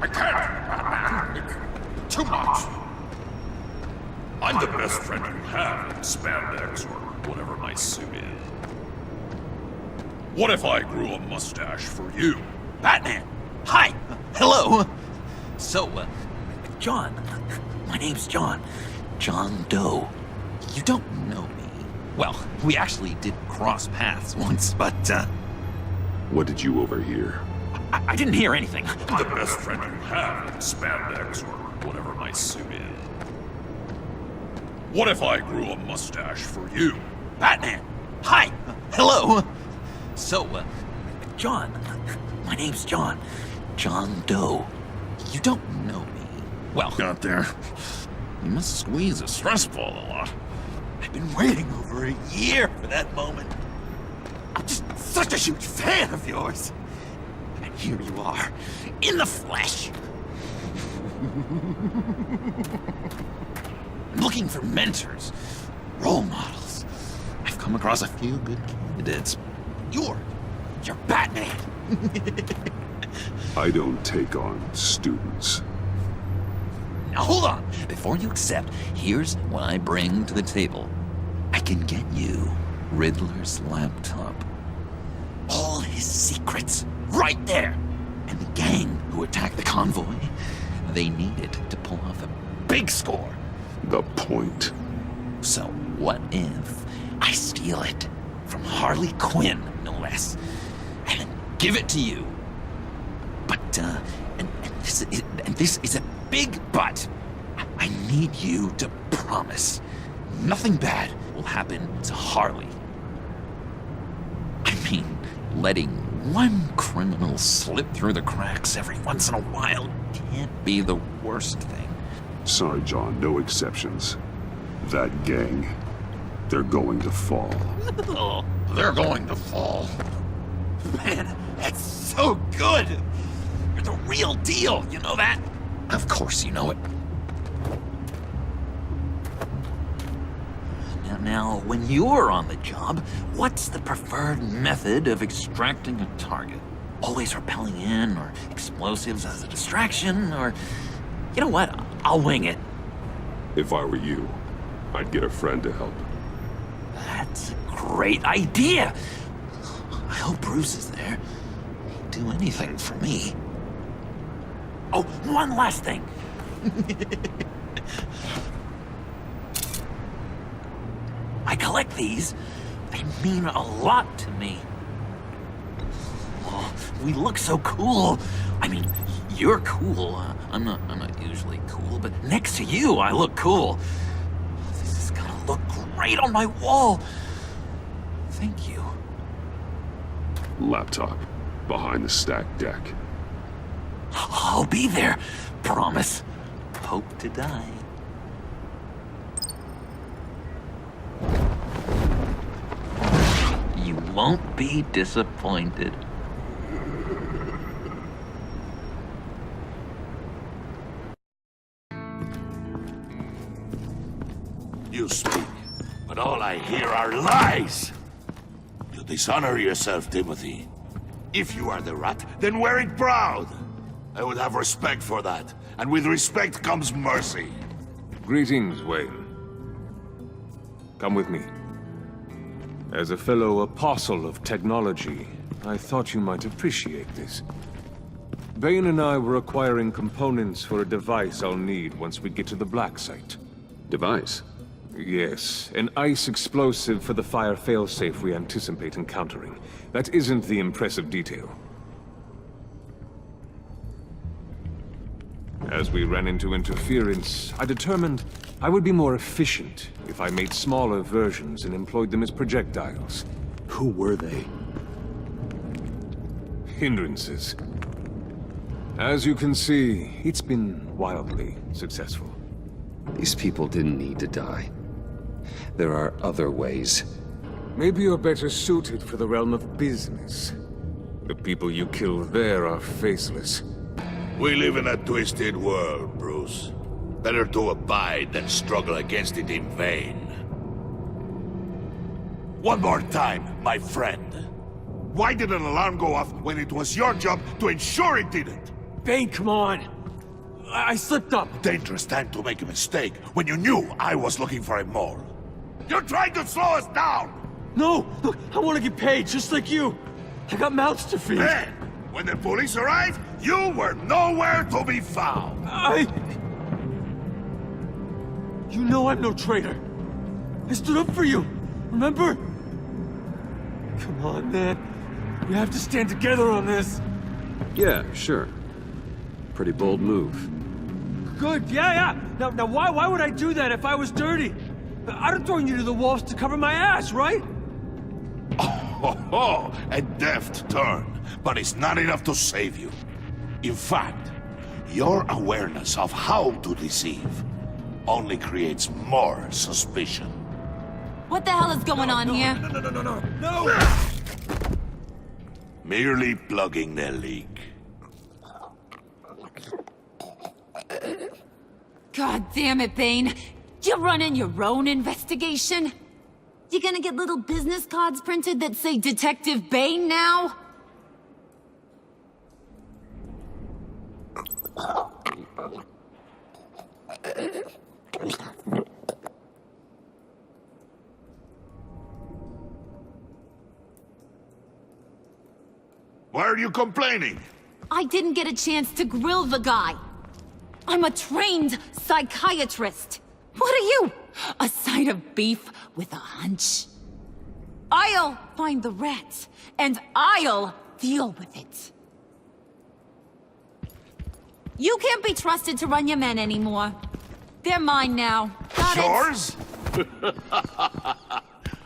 I can't, Batman. It's too much. I'm the best friend you have in spandex or whatever my suit is. What if I grew a mustache for you? Batman! Hi! Hello! So, John. My name's John. John Doe. You don't know me. Well, we actually did cross paths once, but, What did you overhear? I didn't hear anything. I'm the best friend you have in spandex or whatever my suit is. What if I grew a mustache for you? Batman! Hi! Hello! So, John. My name's John. John Doe. You don't know me. Well, Got there. you must squeeze a stress ball a lot. I've been waiting over a year for that moment. I'm just such a huge fan of yours. And here you are, in the flesh. I'm looking for mentors, role models. I've come across a few good candidates. You're Batman. I don't take on students. Now hold on. Before you accept, here's what I bring to the table. I can get you Riddler's laptop. All his secrets, right there. And the gang who attacked the convoy, they needed to pull off a big score. The point. So what if I steal it from Harley Quinn, no less, and then give it to you? But, and this is a big but. I need you to promise nothing bad will happen to Harley. I mean, letting one criminal slip through the cracks every once in a while can't be the worst thing. Sorry, John, no exceptions. That gang, they're going to fall. Oh, they're going to fall. Man, that's so good! You're the real deal, you know that? Of course you know it. Now, when you're on the job, what's the preferred method of extracting a target? Always rappelling in, or explosives as a distraction, or... You know what? I'll wing it. If I were you, I'd get a friend to help. That's a great idea! I hope Bruce is there. He'd do anything for me. Oh, one last thing. I collect these. They mean a lot to me. Oh, we look so cool. I mean, you're cool. I'm not usually cool, but next to you, I look cool. This is gonna look great on my wall. Thank you. Laptop, behind the stacked deck. I'll be there. Promise. Hope to die. You won't be disappointed. You speak, but all I hear are lies. You dishonor yourself, Timothy. If you are the rat, then wear it proud. I would have respect for that, and with respect comes mercy. Greetings, Wayne. Come with me. As a fellow apostle of technology, I thought you might appreciate this. Bane and I were acquiring components for a device I'll need once we get to the Black Site. Device? Yes, an ice explosive for the fire failsafe we anticipate encountering. That isn't the impressive detail. As we ran into interference, I determined I would be more efficient if I made smaller versions and employed them as projectiles. Who were they? Hindrances. As you can see, it's been wildly successful. These people didn't need to die. There are other ways. Maybe you're better suited for the realm of business. The people you kill there are faceless. We live in a twisted world, Bruce. Better to abide than struggle against it in vain. One more time, my friend. Why did an alarm go off when it was your job to ensure it didn't? Bane, come on! I slipped up! Dangerous time to make a mistake when you knew I was looking for a mole. You're trying to slow us down! No! Look, I want to get paid, just like you! I got mouths to feed! Then, when the police arrived, you were nowhere to be found! You know I'm no traitor! I stood up for you, remember? Come on, man. We have to stand together on this! Yeah, sure. Pretty bold move. Good, yeah! Now why would I do that if I was dirty? I'd have thrown you to the wolves to cover my ass, right? Oh, a deft turn, but it's not enough to save you. In fact, your awareness of how to deceive only creates more suspicion. What the hell is going on here? No! Merely plugging the leak. God damn it, Bane. You're running your own investigation? You gonna get little business cards printed that say Detective Bane now? Why are you complaining? I didn't get a chance to grill the guy. I'm a trained psychiatrist. What are you? A side of beef with a hunch? I'll find the rat, and I'll deal with it. You can't be trusted to run your men anymore. They're mine now. Got it? Yours?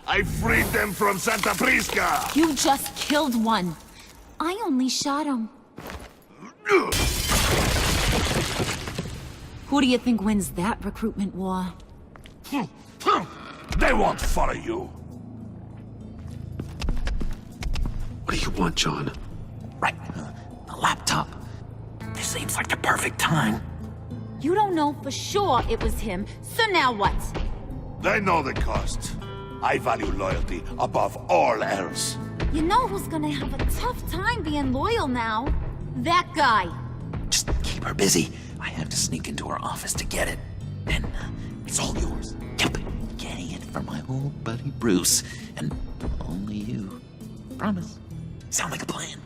I freed them from Santa Prisca! You just killed one. I only shot him. Who do you think wins that recruitment war? They won't follow you. What do you want, John? Right, the laptop. This seems like the perfect time. You don't know for sure it was him, so now what? They know the cost. I value loyalty above all else. You know who's gonna have a tough time being loyal now? That guy. Just keep her busy. I have to sneak into her office to get it. And it's all yours. Yep, getting it from my old buddy Bruce. And only you. Promise. Sound like a plan.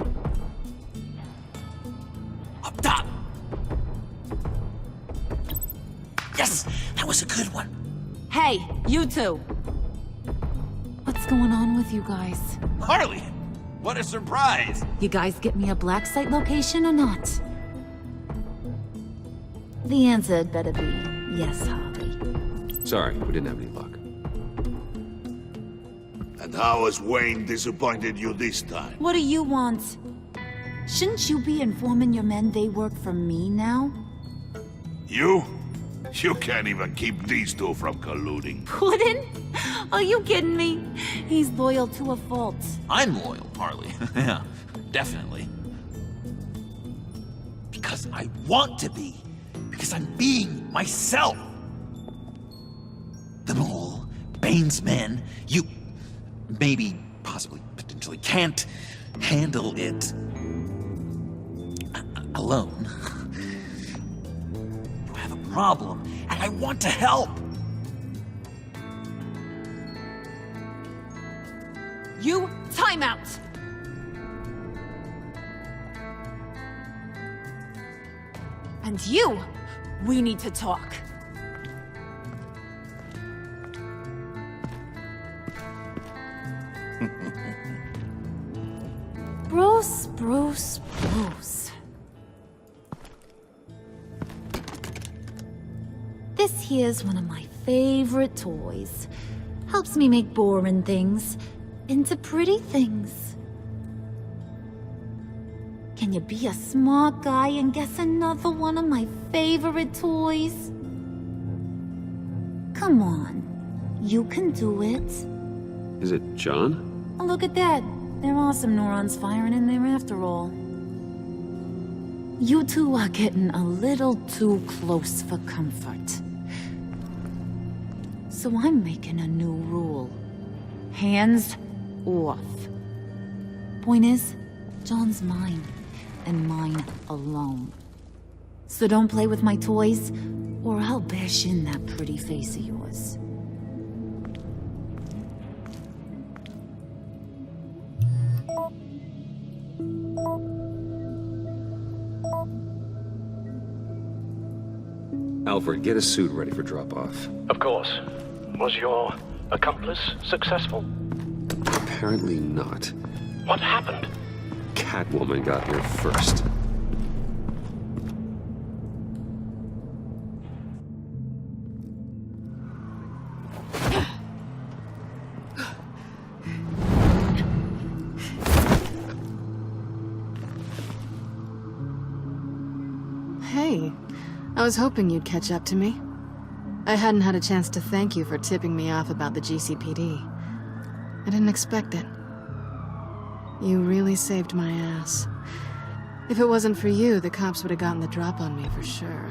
Up top! Yes! That was a good one. Hey, you two. What's going on with you guys? Harley! What a surprise! You guys get me a black site location or not? The answer had better be yes, Harley. Sorry, we didn't have any luck. And how has Wayne disappointed you this time? What do you want? Shouldn't you be informing your men they work for me now? You? You can't even keep these two from colluding. Puddin'? Are you kidding me? He's loyal to a fault. I'm loyal, Harley. Yeah, definitely. Because I want to be. Because I'm being myself. The mole, Bane's men, you maybe, possibly, potentially can't handle it alone. You have a problem, and I want to help. You, time out! And you, we need to talk. Bruce. This here's one of my favorite toys. Helps me make boring things into pretty things. Can you be a smart guy and guess another one of my favorite toys? Come on. You can do it. Is it John? Oh, look at that. There are some neurons firing in there after all. You two are getting a little too close for comfort. So I'm making a new rule. Hands off. Point is, John's mine, and mine alone. So don't play with my toys, or I'll bash in that pretty face of yours. Alfred, get a suit ready for drop-off. Of course. Was your accomplice successful? Apparently not. What happened? Catwoman got here first. Hey, I was hoping you'd catch up to me. I hadn't had a chance to thank you for tipping me off about the GCPD. I didn't expect it. You really saved my ass. If it wasn't for you, the cops would have gotten the drop on me for sure.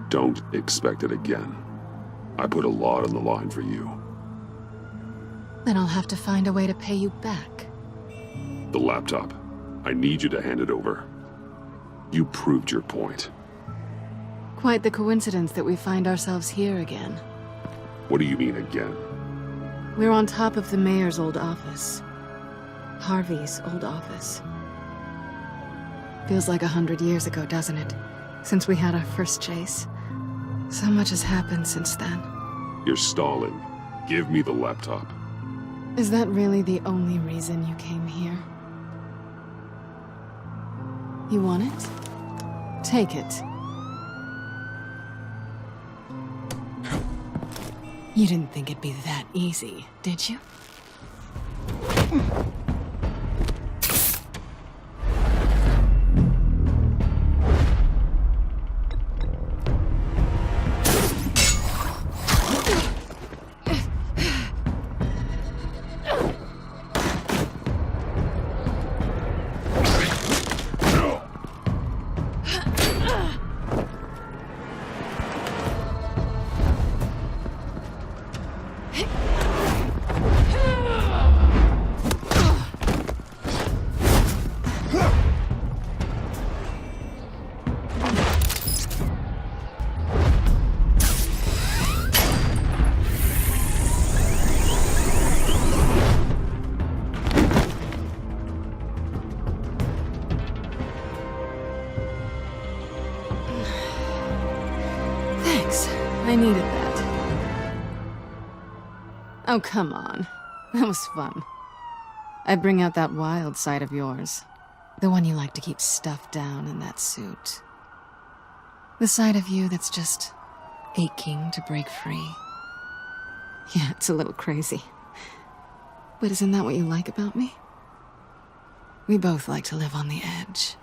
Don't expect it again. I put a lot on the line for you. Then I'll have to find a way to pay you back. The laptop. I need you to hand it over. You proved your point. Quite the coincidence that we find ourselves here again. What do you mean again? We're on top of the mayor's old office. Harvey's old office. Feels like 100 years ago, doesn't it? Since we had our first chase. So much has happened since then. You're stalling. Give me the laptop. Is that really the only reason you came here? You want it? Take it. You didn't think it'd be that easy, did you? I needed that. Oh, come on. That was fun. I bring out that wild side of yours. The one you like to keep stuffed down in that suit. The side of you that's just aching to break free. Yeah, it's a little crazy. But isn't that what you like about me? We both like to live on the edge.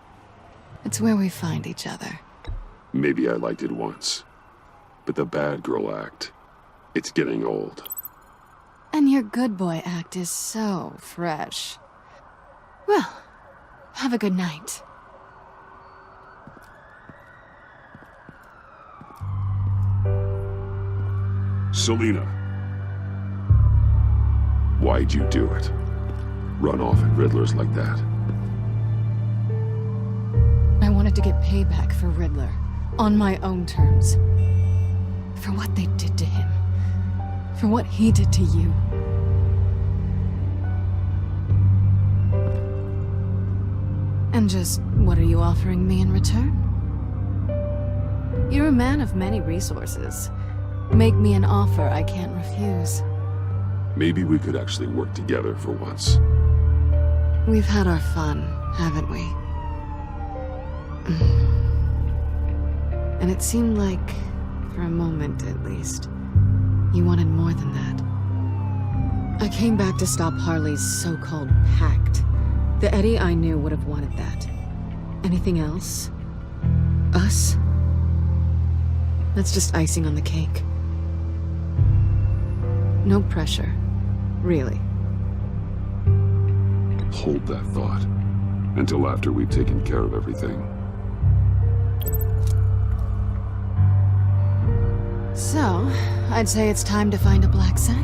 It's where we find each other. Maybe I liked it once. But the bad girl act, it's getting old. And your good boy act is so fresh. Well, have a good night. Selina. Why'd you do it? Run off at Riddlers like that? I wanted to get payback for Riddler, on my own terms. For what they did to him. For what he did to you. And just what are you offering me in return? You're a man of many resources. Make me an offer I can't refuse. Maybe we could actually work together for once. We've had our fun, haven't we? And it seemed like, for a moment at least, you wanted more than that. I came back to stop Harley's so-called pact. The Eddie I knew would have wanted that. Anything else? Us? That's just icing on the cake. No pressure. Really. Hold that thought. Until after we've taken care of everything. So, I'd say it's time to find a black site,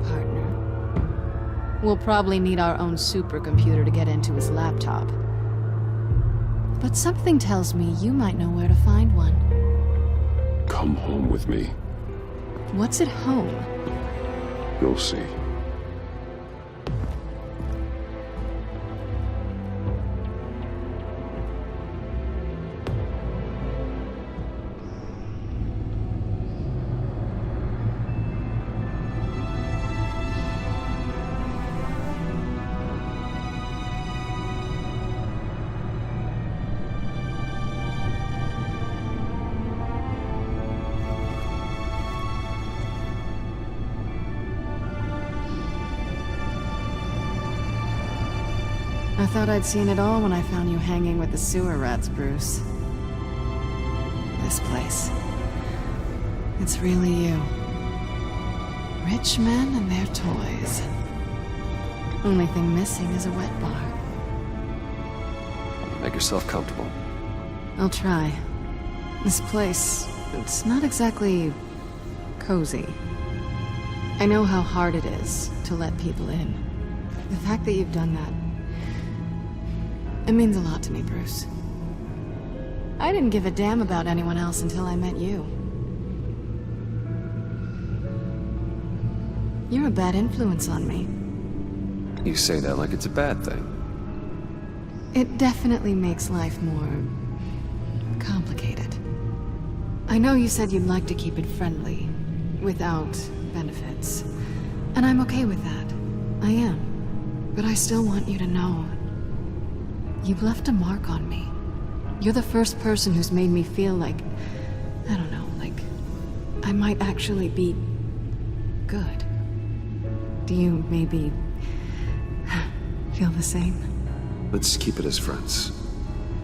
partner. We'll probably need our own supercomputer to get into his laptop. But something tells me you might know where to find one. Come home with me. What's at home? You'll see. I thought I'd seen it all when I found you hanging with the sewer rats, Bruce. This place. It's really you. Rich men and their toys. Only thing missing is a wet bar. Make yourself comfortable. I'll try. This place, it's not exactly cozy. I know how hard it is to let people in. The fact that you've done that, it means a lot to me, Bruce. I didn't give a damn about anyone else until I met you. You're a bad influence on me. You say that like it's a bad thing. It definitely makes life more complicated. I know you said you'd like to keep it friendly, without benefits. And I'm okay with that. I am. But I still want you to know, you've left a mark on me. You're the first person who's made me feel like, I don't know, like I might actually be good. Do you maybe feel the same? Let's keep it as friends.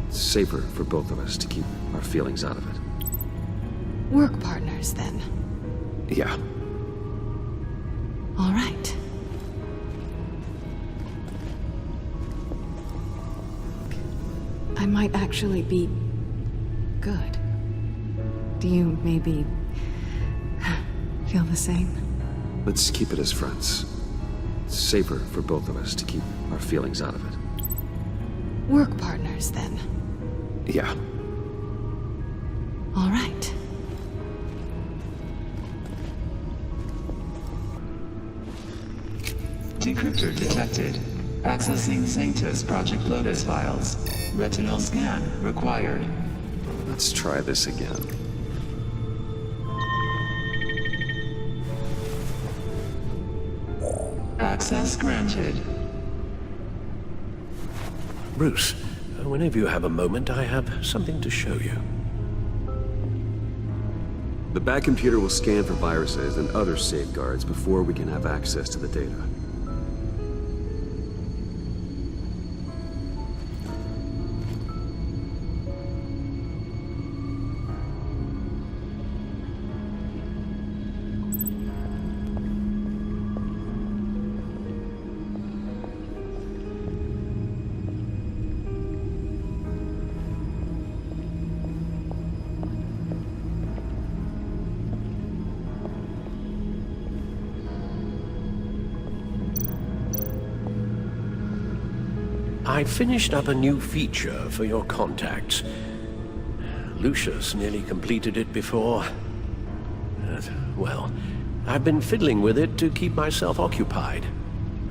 It's safer for both of us to keep our feelings out of it. Work partners, then. Yeah. All right. I might actually be good. Do you maybe feel the same? Let's keep it as friends. It's safer for both of us to keep our feelings out of it. Work partners, then. Yeah. All right. Decryptor detected. Accessing Sanctus Project Lotus files. Retinal scan required. Let's try this again. Access granted. Bruce, whenever you have a moment, I have something to show you. The back computer will scan for viruses and other safeguards before we can have access to the data. I finished up a new feature for your contacts. Lucius nearly completed it before. Well, I've been fiddling with it to keep myself occupied.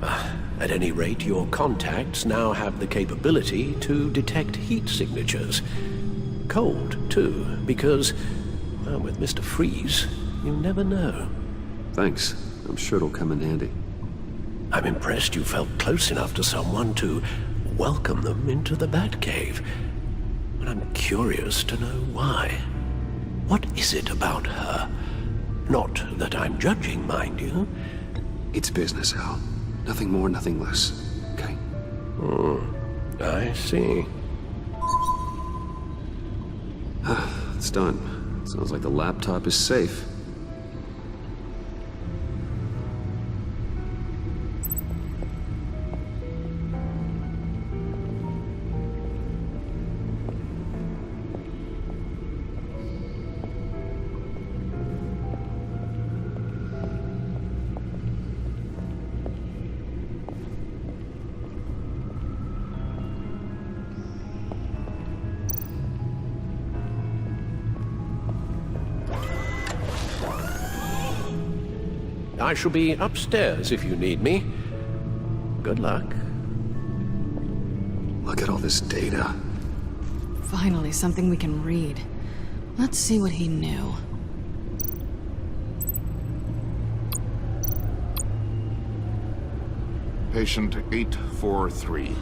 At any rate, your contacts now have the capability to detect heat signatures. Cold, too, because, well, with Mr. Freeze, you never know. Thanks. I'm sure it'll come in handy. I'm impressed you felt close enough to someone to welcome them into the Batcave. But I'm curious to know why. What is it about her? Not that I'm judging, mind you. It's business, Al. Nothing more, nothing less. Okay? I see. It's done. Sounds like the laptop is safe. I shall be upstairs if you need me. Good luck. Look at all this data. Finally, something we can read. Let's see what he knew. Patient 843.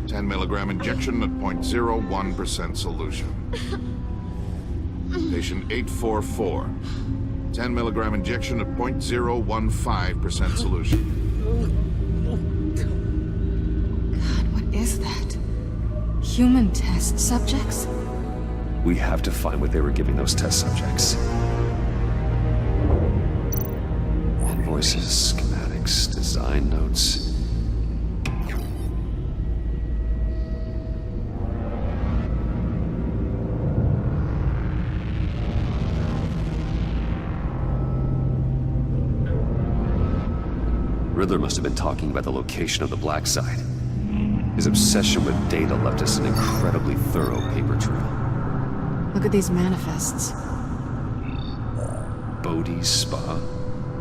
10 milligram injection at 0.01% solution. Patient 844. 10 milligram injection at 0.015% solution. God, what is that? Human test subjects? We have to find what they were giving those test subjects. Invoices, schematics, design notes. Riddler must have been talking about the location of the black site. His obsession with data left us an incredibly thorough paper trail. Look at these manifests. Bodhi's Spa?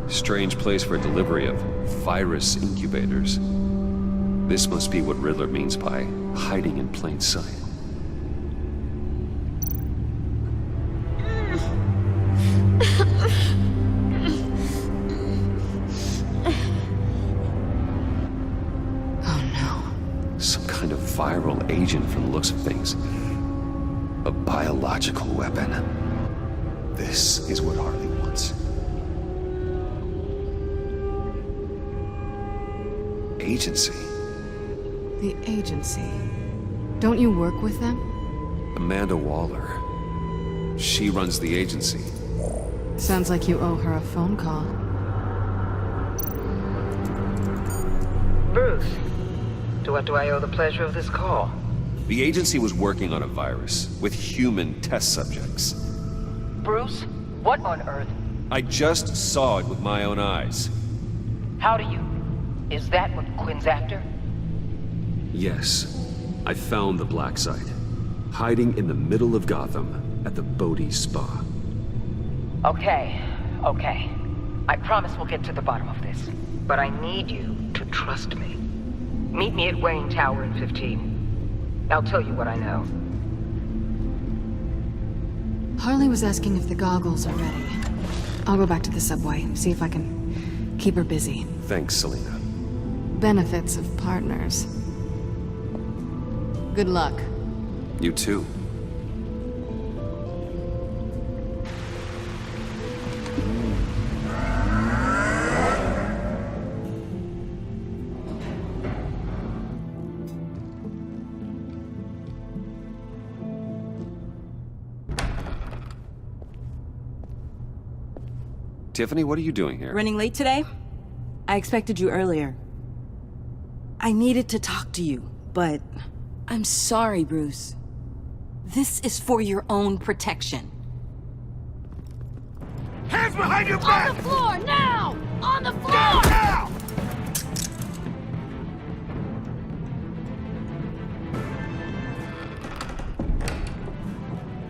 Strange place for delivery of virus incubators. This must be what Riddler means by hiding in plain sight. Viral agent from the looks of things. A biological weapon. This is what Harley wants. Agency. The agency. Don't you work with them? Amanda Waller. She runs the agency. Sounds like you owe her a phone call. Bruce. To what do I owe the pleasure of this call? The agency was working on a virus with human test subjects. Bruce, what on earth? I just saw it with my own eyes. How do you? Is that what Quinn's after? Yes. I found the black site. Hiding in the middle of Gotham at the Bodhi Spa. Okay. I promise we'll get to the bottom of this. But I need you to trust me. Meet me at Wayne Tower in 15. I'll tell you what I know. Harley was asking if the goggles are ready. I'll go back to the subway, see if I can keep her busy. Thanks, Selina. Benefits of partners. Good luck. You too. Tiffany, what are you doing here? Running late today? I expected you earlier. I needed to talk to you, but I'm sorry, Bruce. This is for your own protection. Hands behind your back! On the floor, now! On the floor! Down now!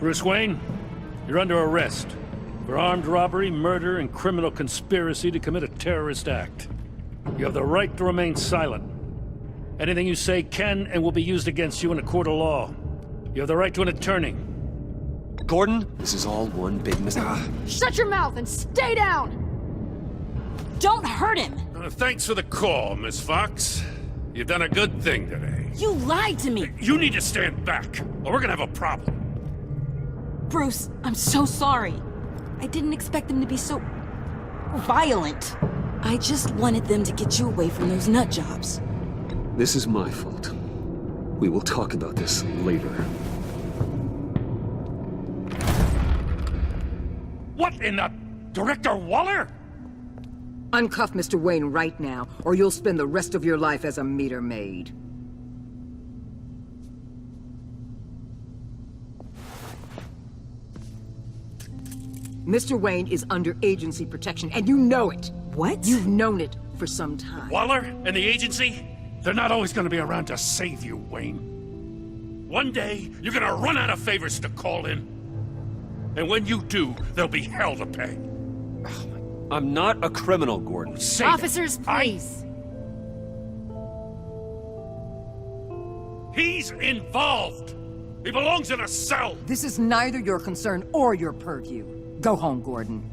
Bruce Wayne, you're under arrest for armed robbery, murder, and criminal conspiracy to commit a terrorist act. You have the right to remain silent. Anything you say can and will be used against you in a court of law. You have the right to an attorney. Gordon, this is all one big mistake. Shut your mouth and stay down! Don't hurt him! Thanks for the call, Miss Fox. You've done a good thing today. You lied to me! You need to stand back, or we're gonna have a problem. Bruce, I'm so sorry. I didn't expect them to be so violent. I just wanted them to get you away from those nut jobs. This is my fault. We will talk about this later. What in the... Director Waller? Uncuff Mr. Wayne right now, or you'll spend the rest of your life as a meter maid. Mr. Wayne is under agency protection, and you know it. What? You've known it for some time. Waller and the agency? They're not always gonna be around to save you, Wayne. One day, you're gonna run out of favors to call in. And when you do, there'll be hell to pay. I'm not a criminal, Gordon. Say Officers, please. He's involved! He belongs in a cell! This is neither your concern or your purview. Go home, Gordon.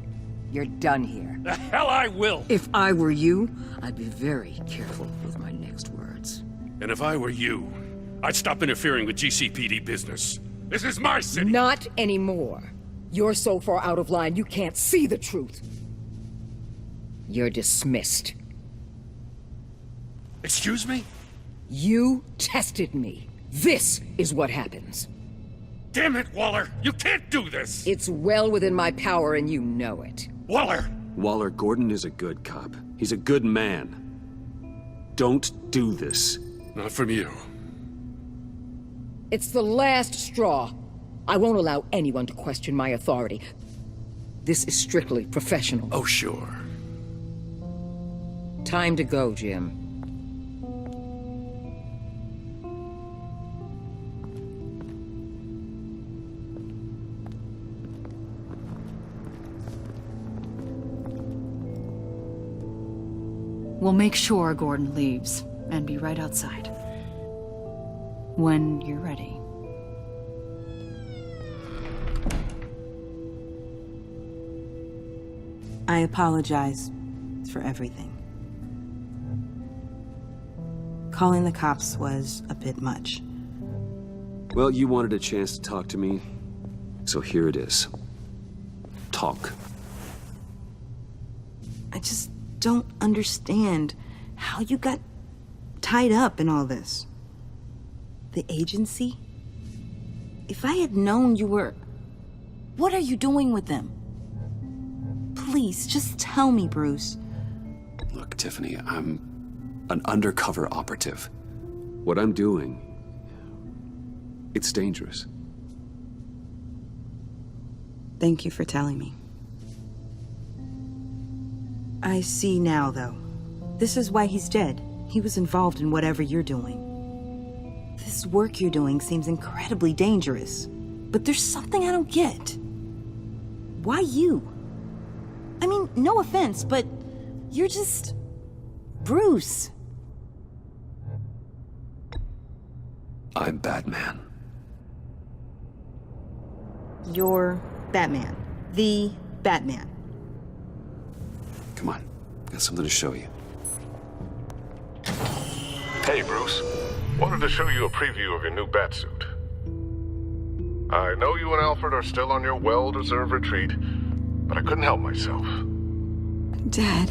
You're done here. The hell I will! If I were you, I'd be very careful with my next words. And if I were you, I'd stop interfering with GCPD business. This is my city! Not anymore. You're so far out of line you can't see the truth. You're dismissed. Excuse me? You tested me. This is what happens. Damn it, Waller! You can't do this! It's well within my power and you know it. Waller! Waller, Gordon is a good cop. He's a good man. Don't do this. Not from you. It's the last straw. I won't allow anyone to question my authority. This is strictly professional. Oh, sure. Time to go, Jim. We'll make sure Gordon leaves, and be right outside. When you're ready. I apologize for everything. Calling the cops was a bit much. Well, you wanted a chance to talk to me, so here it is. Talk. I just don't understand how you got tied up in all this. The agency? If I had known you were... What are you doing with them? Please, just tell me, Bruce. Look, Tiffany, I'm an undercover operative. What I'm doing, it's dangerous. Thank you for telling me. I see now, though. This is why he's dead. He was involved in whatever you're doing. This work you're doing seems incredibly dangerous. But there's something I don't get. Why you? I mean, no offense, but you're just... Bruce. I'm Batman. You're Batman. The Batman. Come on, got something to show you. Hey, Bruce. Wanted to show you a preview of your new batsuit. I know you and Alfred are still on your well-deserved retreat, but I couldn't help myself. Dad.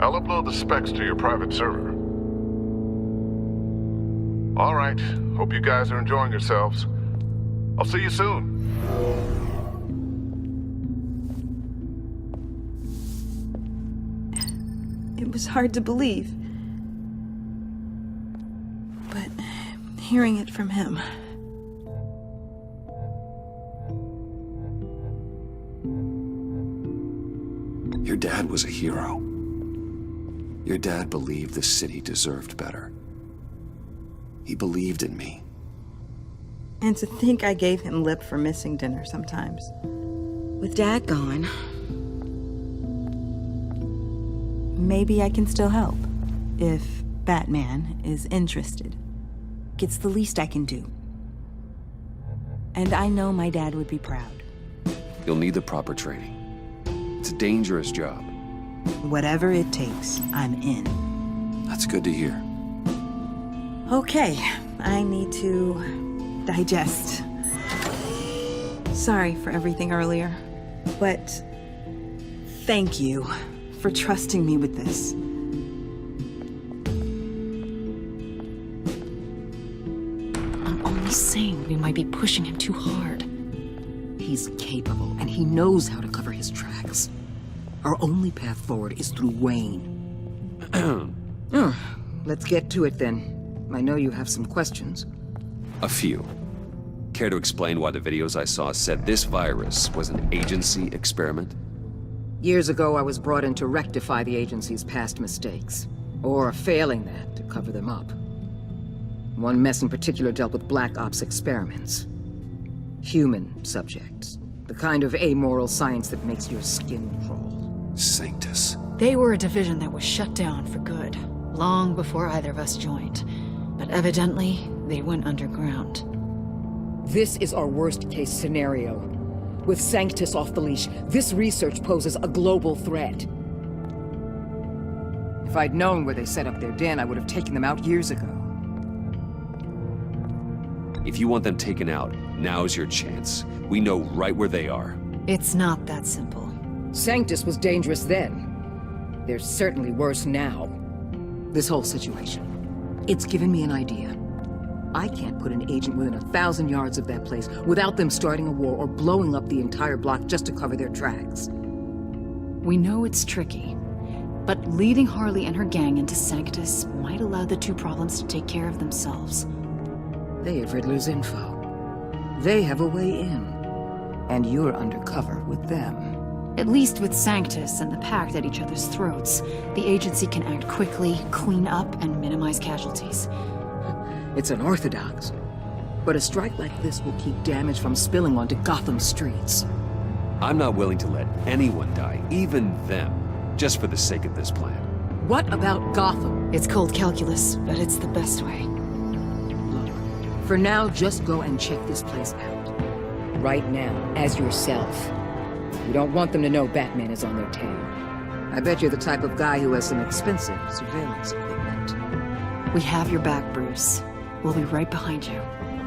I'll upload the specs to your private server. All right. Hope you guys are enjoying yourselves. I'll see you soon. It was hard to believe. But hearing it from him... Your dad was a hero. Your dad believed the city deserved better. He believed in me. And to think I gave him lip for missing dinner sometimes. With Dad gone... Maybe I can still help. If Batman is interested. It's the least I can do. And I know my dad would be proud. You'll need the proper training. It's a dangerous job. Whatever it takes, I'm in. That's good to hear. Okay, I need to digest. Sorry for everything earlier, but thank you for trusting me with this. I'm only saying we might be pushing him too hard. He's capable, and he knows how to cover his tracks. Our only path forward is through Wayne. Let's get to it then. I know you have some questions. A few. Care to explain why the videos I saw said this virus was an agency experiment? Years ago, I was brought in to rectify the agency's past mistakes. Or failing that, to cover them up. One mess in particular dealt with Black Ops experiments. Human subjects. The kind of amoral science that makes your skin crawl. Sanctus. They were a division that was shut down for good, long before either of us joined. But evidently, they went underground. This is our worst-case scenario. With Sanctus off the leash, this research poses a global threat. If I'd known where they set up their den, I would have taken them out years ago. If you want them taken out, now's your chance. We know right where they are. It's not that simple. Sanctus was dangerous then. They're certainly worse now. This whole situation, it's given me an idea. I can't put an agent within 1,000 yards of that place without them starting a war or blowing up the entire block just to cover their tracks. We know it's tricky, but leading Harley and her gang into Sanctus might allow the two problems to take care of themselves. They have Riddler's info. They have a way in. And you're undercover with them. At least with Sanctus and the Pact at each other's throats, the agency can act quickly, clean up, and minimize casualties. It's unorthodox. But a strike like this will keep damage from spilling onto Gotham streets. I'm not willing to let anyone die, even them, just for the sake of this plan. What about Gotham? It's cold calculus, but it's the best way. For now, just go and check this place out. Right now, as yourself. You don't want them to know Batman is on their tail. I bet you're the type of guy who has some expensive surveillance equipment. We have your back, Bruce. We'll be right behind you.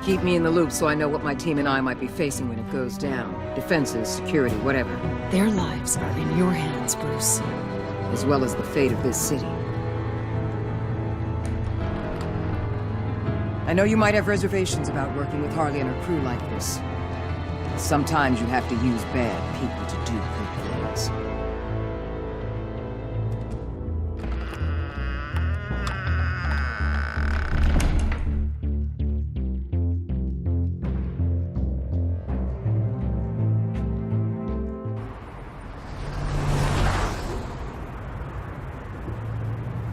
Keep me in the loop so I know what my team and I might be facing when it goes down. Defenses, security, whatever. Their lives are in your hands, Bruce. As well as the fate of this city. I know you might have reservations about working with Harley and her crew like this. Sometimes you have to use bad people to do good things.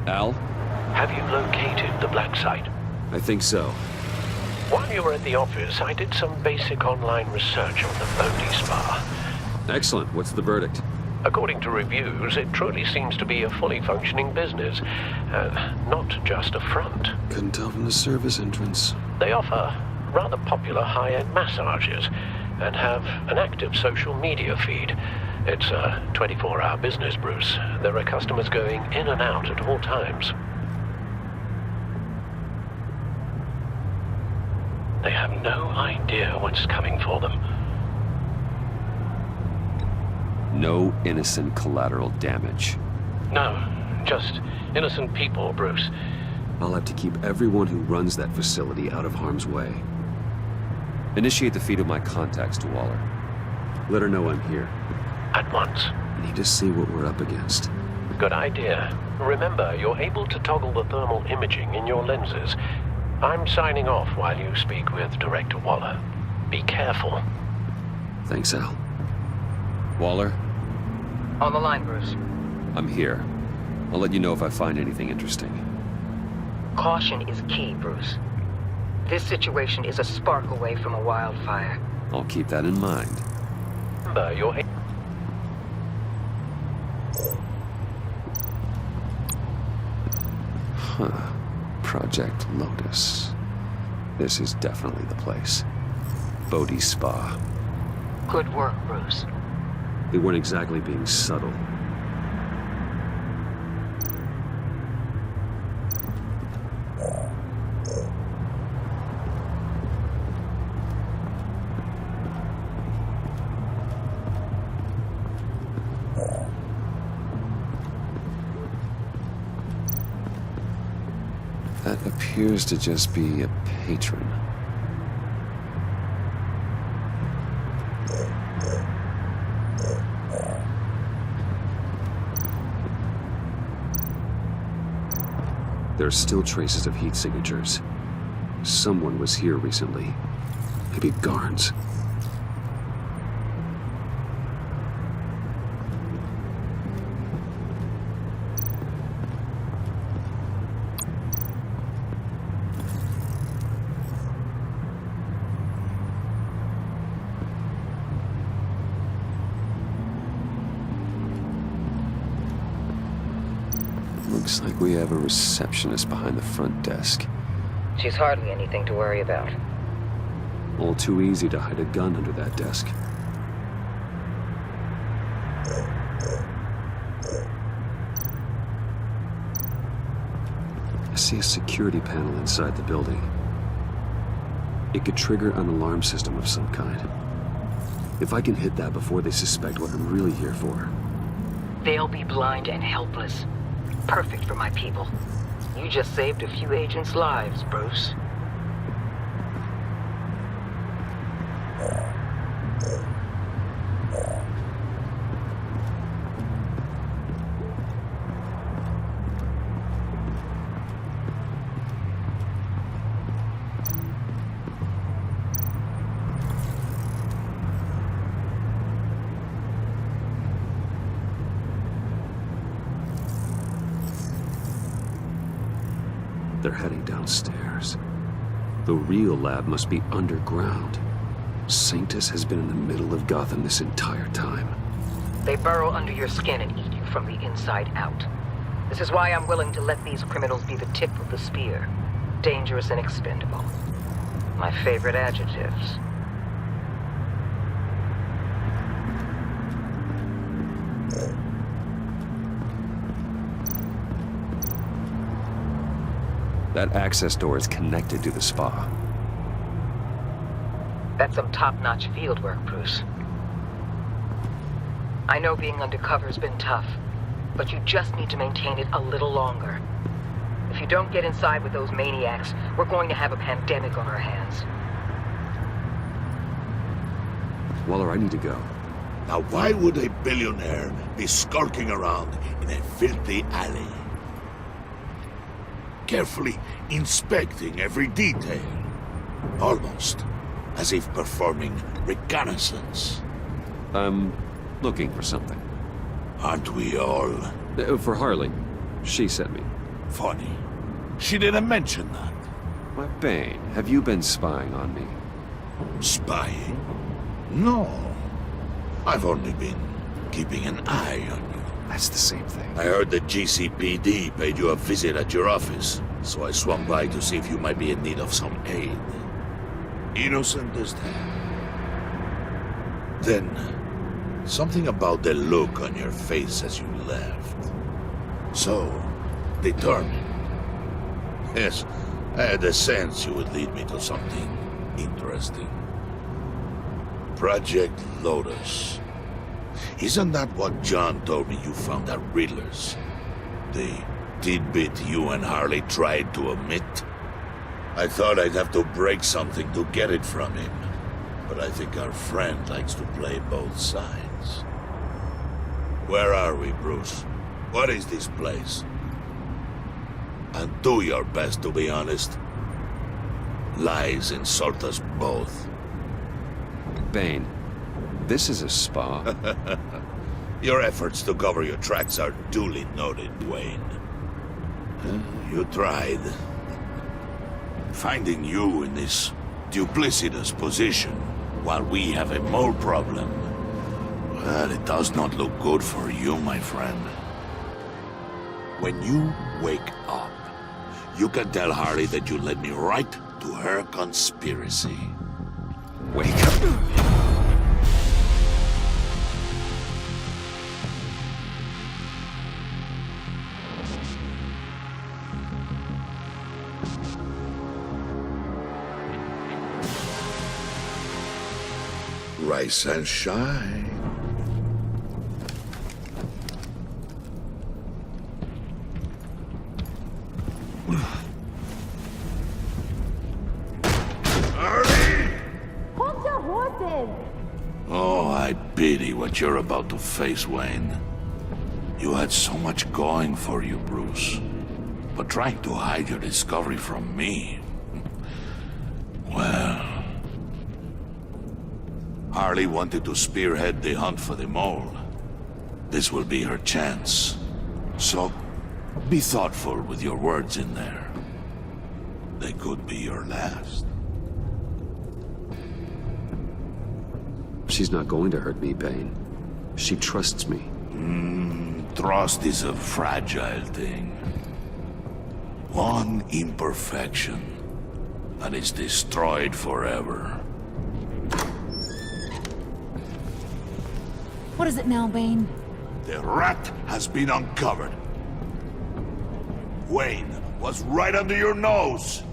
Al? Have you located the black site? I think so. While you were at the office, I did some basic online research on the Bodhi Spa. Excellent. What's the verdict? According to reviews, it truly seems to be a fully functioning business, not just a front. Couldn't tell from the service entrance. They offer rather popular high-end massages and have an active social media feed. It's a 24-hour business, Bruce. There are customers going in and out at all times. They have no idea what's coming for them. No innocent collateral damage. No, just innocent people, Bruce. I'll have to keep everyone who runs that facility out of harm's way. Initiate the feed of my contacts to Waller. Let her know I'm here. At once. I need to see what we're up against. Good idea. Remember, you're able to toggle the thermal imaging in your lenses. I'm signing off while you speak with Director Waller. Be careful. Thanks, Al. Waller? On the line, Bruce. I'm here. I'll let you know if I find anything interesting. Caution is key, Bruce. This situation is a spark away from a wildfire. I'll keep that in mind. Remember, you're... Huh. Project Lotus. This is definitely the place. Bodhi Spa. Good work, Bruce. They weren't exactly being subtle. That appears to just be a patron. There are still traces of heat signatures. Someone was here recently. Maybe Garns. Looks like we have a receptionist behind the front desk. She's hardly anything to worry about. All too easy to hide a gun under that desk. I see a security panel inside the building. It could trigger an alarm system of some kind. If I can hit that before they suspect what I'm really here for. They'll be blind and helpless. Perfect for my people. You just saved a few agents' lives, Bruce. They're heading downstairs. The real lab must be underground. Sanctus has been in the middle of Gotham this entire time. They burrow under your skin and eat you from the inside out. This is why I'm willing to let these criminals be the tip of the spear. Dangerous and expendable. My favorite adjectives. That access door is connected to the spa. That's some top-notch field work, Bruce. I know being undercover's been tough, but you just need to maintain it a little longer. If you don't get inside with those maniacs, we're going to have a pandemic on our hands. Waller, I need to go. Now why would a billionaire be skulking around in a filthy alley? Carefully inspecting every detail. Almost as if performing reconnaissance. I'm looking for something. Aren't we all? For Harley. She sent me. Funny. She didn't mention that. Why, Bane, have you been spying on me? Spying? No. I've only been keeping an eye on you. That's the same thing. I heard the GCPD paid you a visit at your office, so I swung by to see if you might be in need of some aid. Innocent as that. Then, something about the look on your face as you left. So, determined. Yes, I had a sense you would lead me to something interesting. Project Lotus. Isn't that what John told me you found at Riddler's? The tidbit you and Harley tried to omit? I thought I'd have to break something to get it from him. But I think our friend likes to play both sides. Where are we, Bruce? What is this place? And do your best to be honest. Lies insult us both. Bane, this is a spa. Your efforts to cover your tracks are duly noted, Wayne. You tried. Finding you in this duplicitous position while we have a mole problem. Well, it does not look good for you, my friend. When you wake up, you can tell Harley that you led me right to her conspiracy. Wake up. Rise and shine. Oh, I pity what you're about to face, Wayne. You had so much going for you, Bruce. But trying to hide your discovery from me... well... Harley wanted to spearhead the hunt for the mole. This will be her chance. So, be thoughtful with your words in there. They could be your last. She's not going to hurt me, Bane. She trusts me. Trust is a fragile thing. One imperfection, and it's destroyed forever. What is it now, Bane? The rat has been uncovered. Wayne was right under your nose.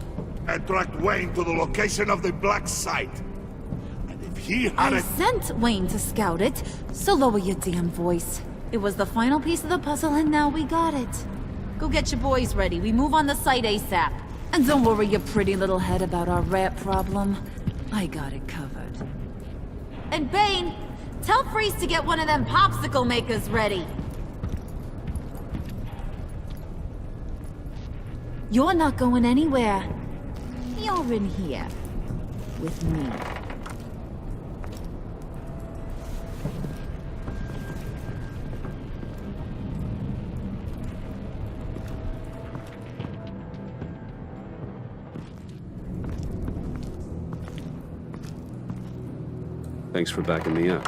And tracked Wayne to the location of the black site. And if he had I sent Wayne to scout it, so lower your damn voice. It was the final piece of the puzzle and now we got it. Go get your boys ready. We move on the site ASAP. And don't worry your pretty little head about our rat problem. I got it covered. And Bane, tell Freeze to get one of them popsicle makers ready. You're not going anywhere. You're in here. With me. Thanks for backing me up.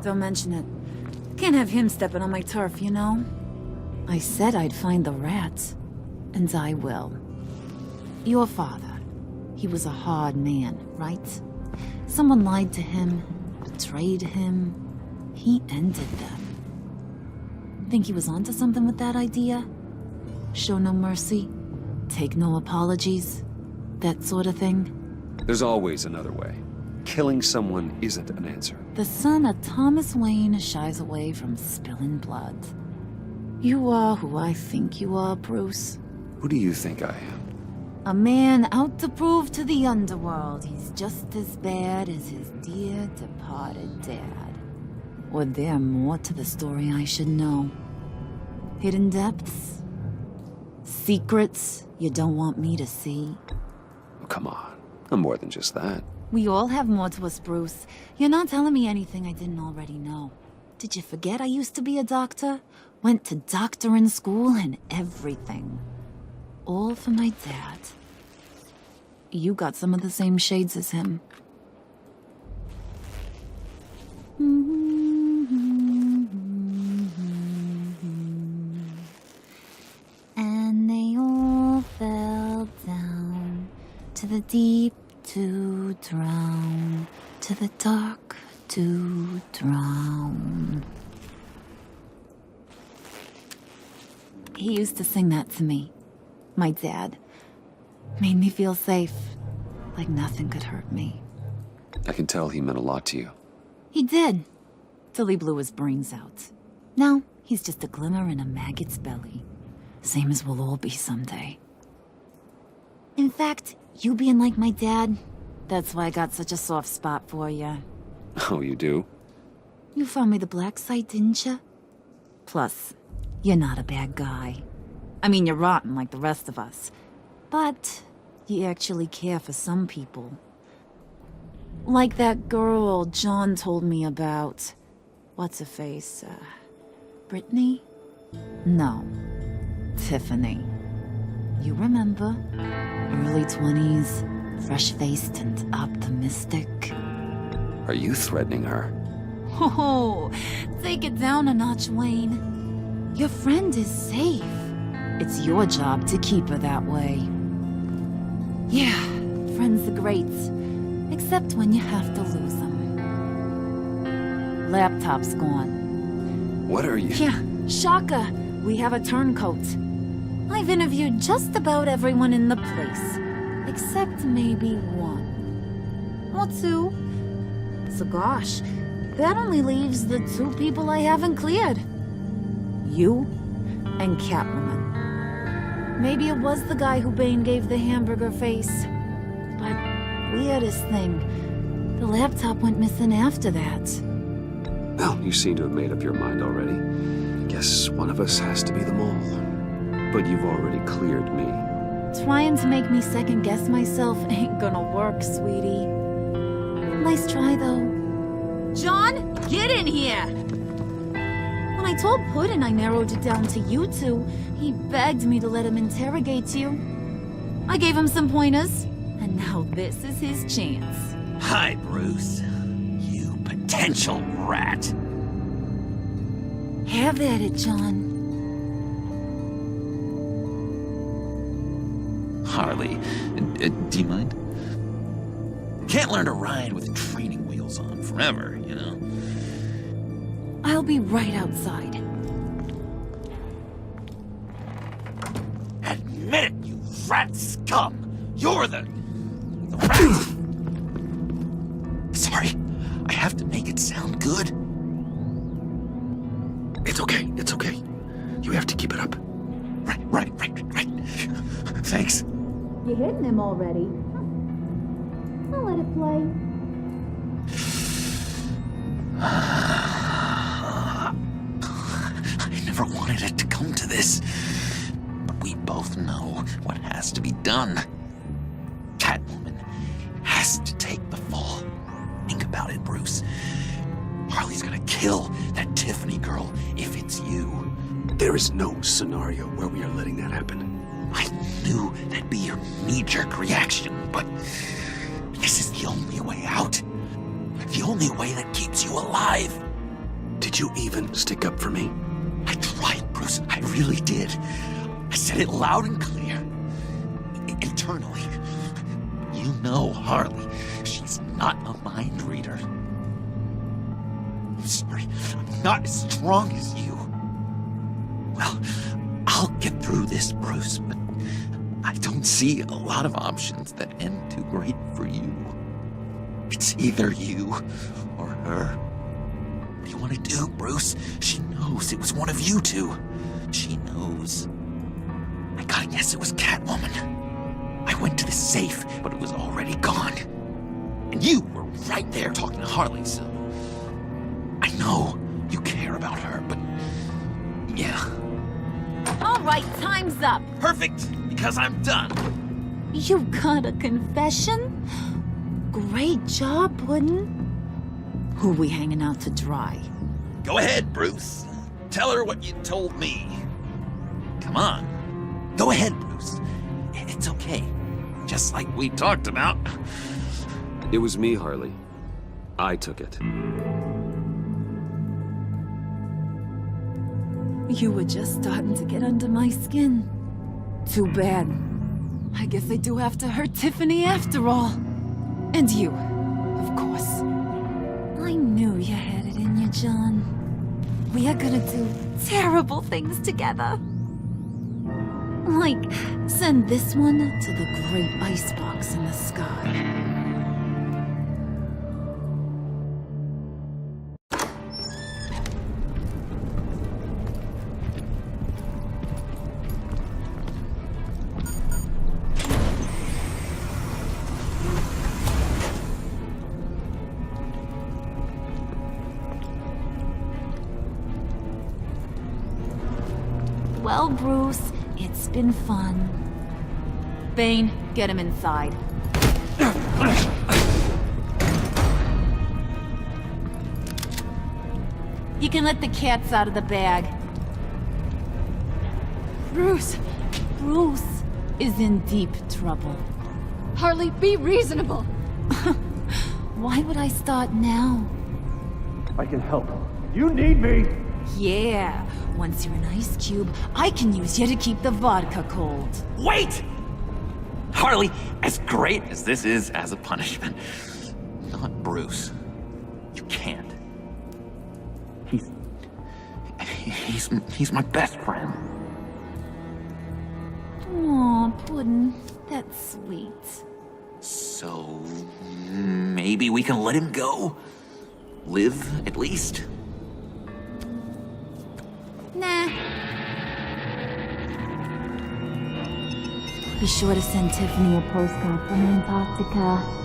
Don't mention it. Can't have him stepping on my turf, you know? I said I'd find the rats. And I will. Your father. He was a hard man, right? Someone lied to him, betrayed him. He ended them. Think he was onto something with that idea? Show no mercy? Take no apologies? That sort of thing? There's always another way. Killing someone isn't an answer. The son of Thomas Wayne shies away from spilling blood. You are who I think you are, Bruce. Who do you think I am? A man out to prove to the underworld he's just as bad as his dear departed dad. Or there more to the story I should know? Hidden depths? Secrets you don't want me to see? Oh, come on. I'm more than just that. We all have more to us, Bruce. You're not telling me anything I didn't already know. Did you forget I used to be a doctor? Went to doctoring school and everything. All for my dad. You got some of the same shades as him. And they all fell down to the deep to drown, to the dark to drown. He used to sing that to me. My dad. Made me feel safe. Like nothing could hurt me. I can tell he meant a lot to you. He did. Till he blew his brains out. Now, he's just a glimmer in a maggot's belly. Same as we'll all be someday. In fact, you being like my dad, that's why I got such a soft spot for you. Oh, you do? You found me the black site, didn't you? Plus, you're not a bad guy. I mean, you're rotten like the rest of us. But you actually care for some people. Like that girl John told me about. What's her face? Brittany? No. Tiffany. You remember? Early 20s, fresh-faced and optimistic. Are you threatening her? Oh, take it down a notch, Wayne. Your friend is safe. It's your job to keep her that way. Yeah, friends are great. Except when you have to lose them. Laptop's gone. What are you? Yeah, shocker. We have a turncoat. I've interviewed just about everyone in the place. Except maybe one. Or two. So gosh, that only leaves the two people I haven't cleared. You and Catwoman. Maybe it was the guy who Bane gave the hamburger face. But weirdest thing, the laptop went missing after that. Well, you seem to have made up your mind already. Guess one of us has to be the mole. But you've already cleared me. Trying to make me second guess myself ain't gonna work, sweetie. Nice try, though. John, get in here! When I told Puddin' I narrowed it down to you two, he begged me to let him interrogate you. I gave him some pointers, and now this is his chance. Hi, Bruce. You potential rat. Have at it, John. Harley, do you mind? Can't learn to ride with training wheels on forever, you know? I'll be right outside. Admit it, you rat scum! You're the rat! Sorry, I have to make it sound good. It's okay, it's okay. You have to keep it up. Right. Thanks. You hitting him already? I'll let it play. I never wanted it to come to this. But we both know what has to be done. Catwoman has to take the fall. Think about it, Bruce. Harley's gonna kill that Tiffany girl if it's you. There is no scenario where we are letting that happen. I knew that'd be your knee-jerk reaction, but this is the only way out. The only way that keeps you alive. Did you even stick up for me? I tried, Bruce. I really did. I said it loud and clear. Internally. You know Harley. She's not a mind reader. I'm sorry. I'm not as strong as you. Well, I'll get through this, Bruce, but I don't see a lot of options that end too great for you. It's either you or her. What do you want to do, Bruce? She knows it was one of you two. She knows. I gotta guess it was Catwoman. I went to the safe, but it was already gone. And you were right there talking to Harley, so... I know you care about her, but... yeah. All right, time's up. Perfect, because I'm done. You got a confession? Great job, Puddin'. Who we hanging out to dry? Go ahead, Bruce. Tell her what you told me. Come on. Go ahead, Bruce. It's okay. Just like we talked about. It was me, Harley. I took it. You were just starting to get under my skin. Too bad. I guess I do have to hurt Tiffany after all. And you, of course. I knew you had it in you, John. We are gonna do terrible things together. Like, send this one to the great icebox in the sky. Well, Bruce, it's been fun. Bane, get him inside. You can let the cats out of the bag. Bruce! Bruce is in deep trouble. Harley, be reasonable! Why would I start now? I can help. You need me! Yeah, once you're an ice cube, I can use you to keep the vodka cold. Wait! Harley, as great as this is as a punishment, not Bruce. You can't. He's my best friend. Aw, Puddin', that's sweet. So, maybe we can let him go? Live, at least? Nah. Be sure to send Tiffany a postcard from Antarctica.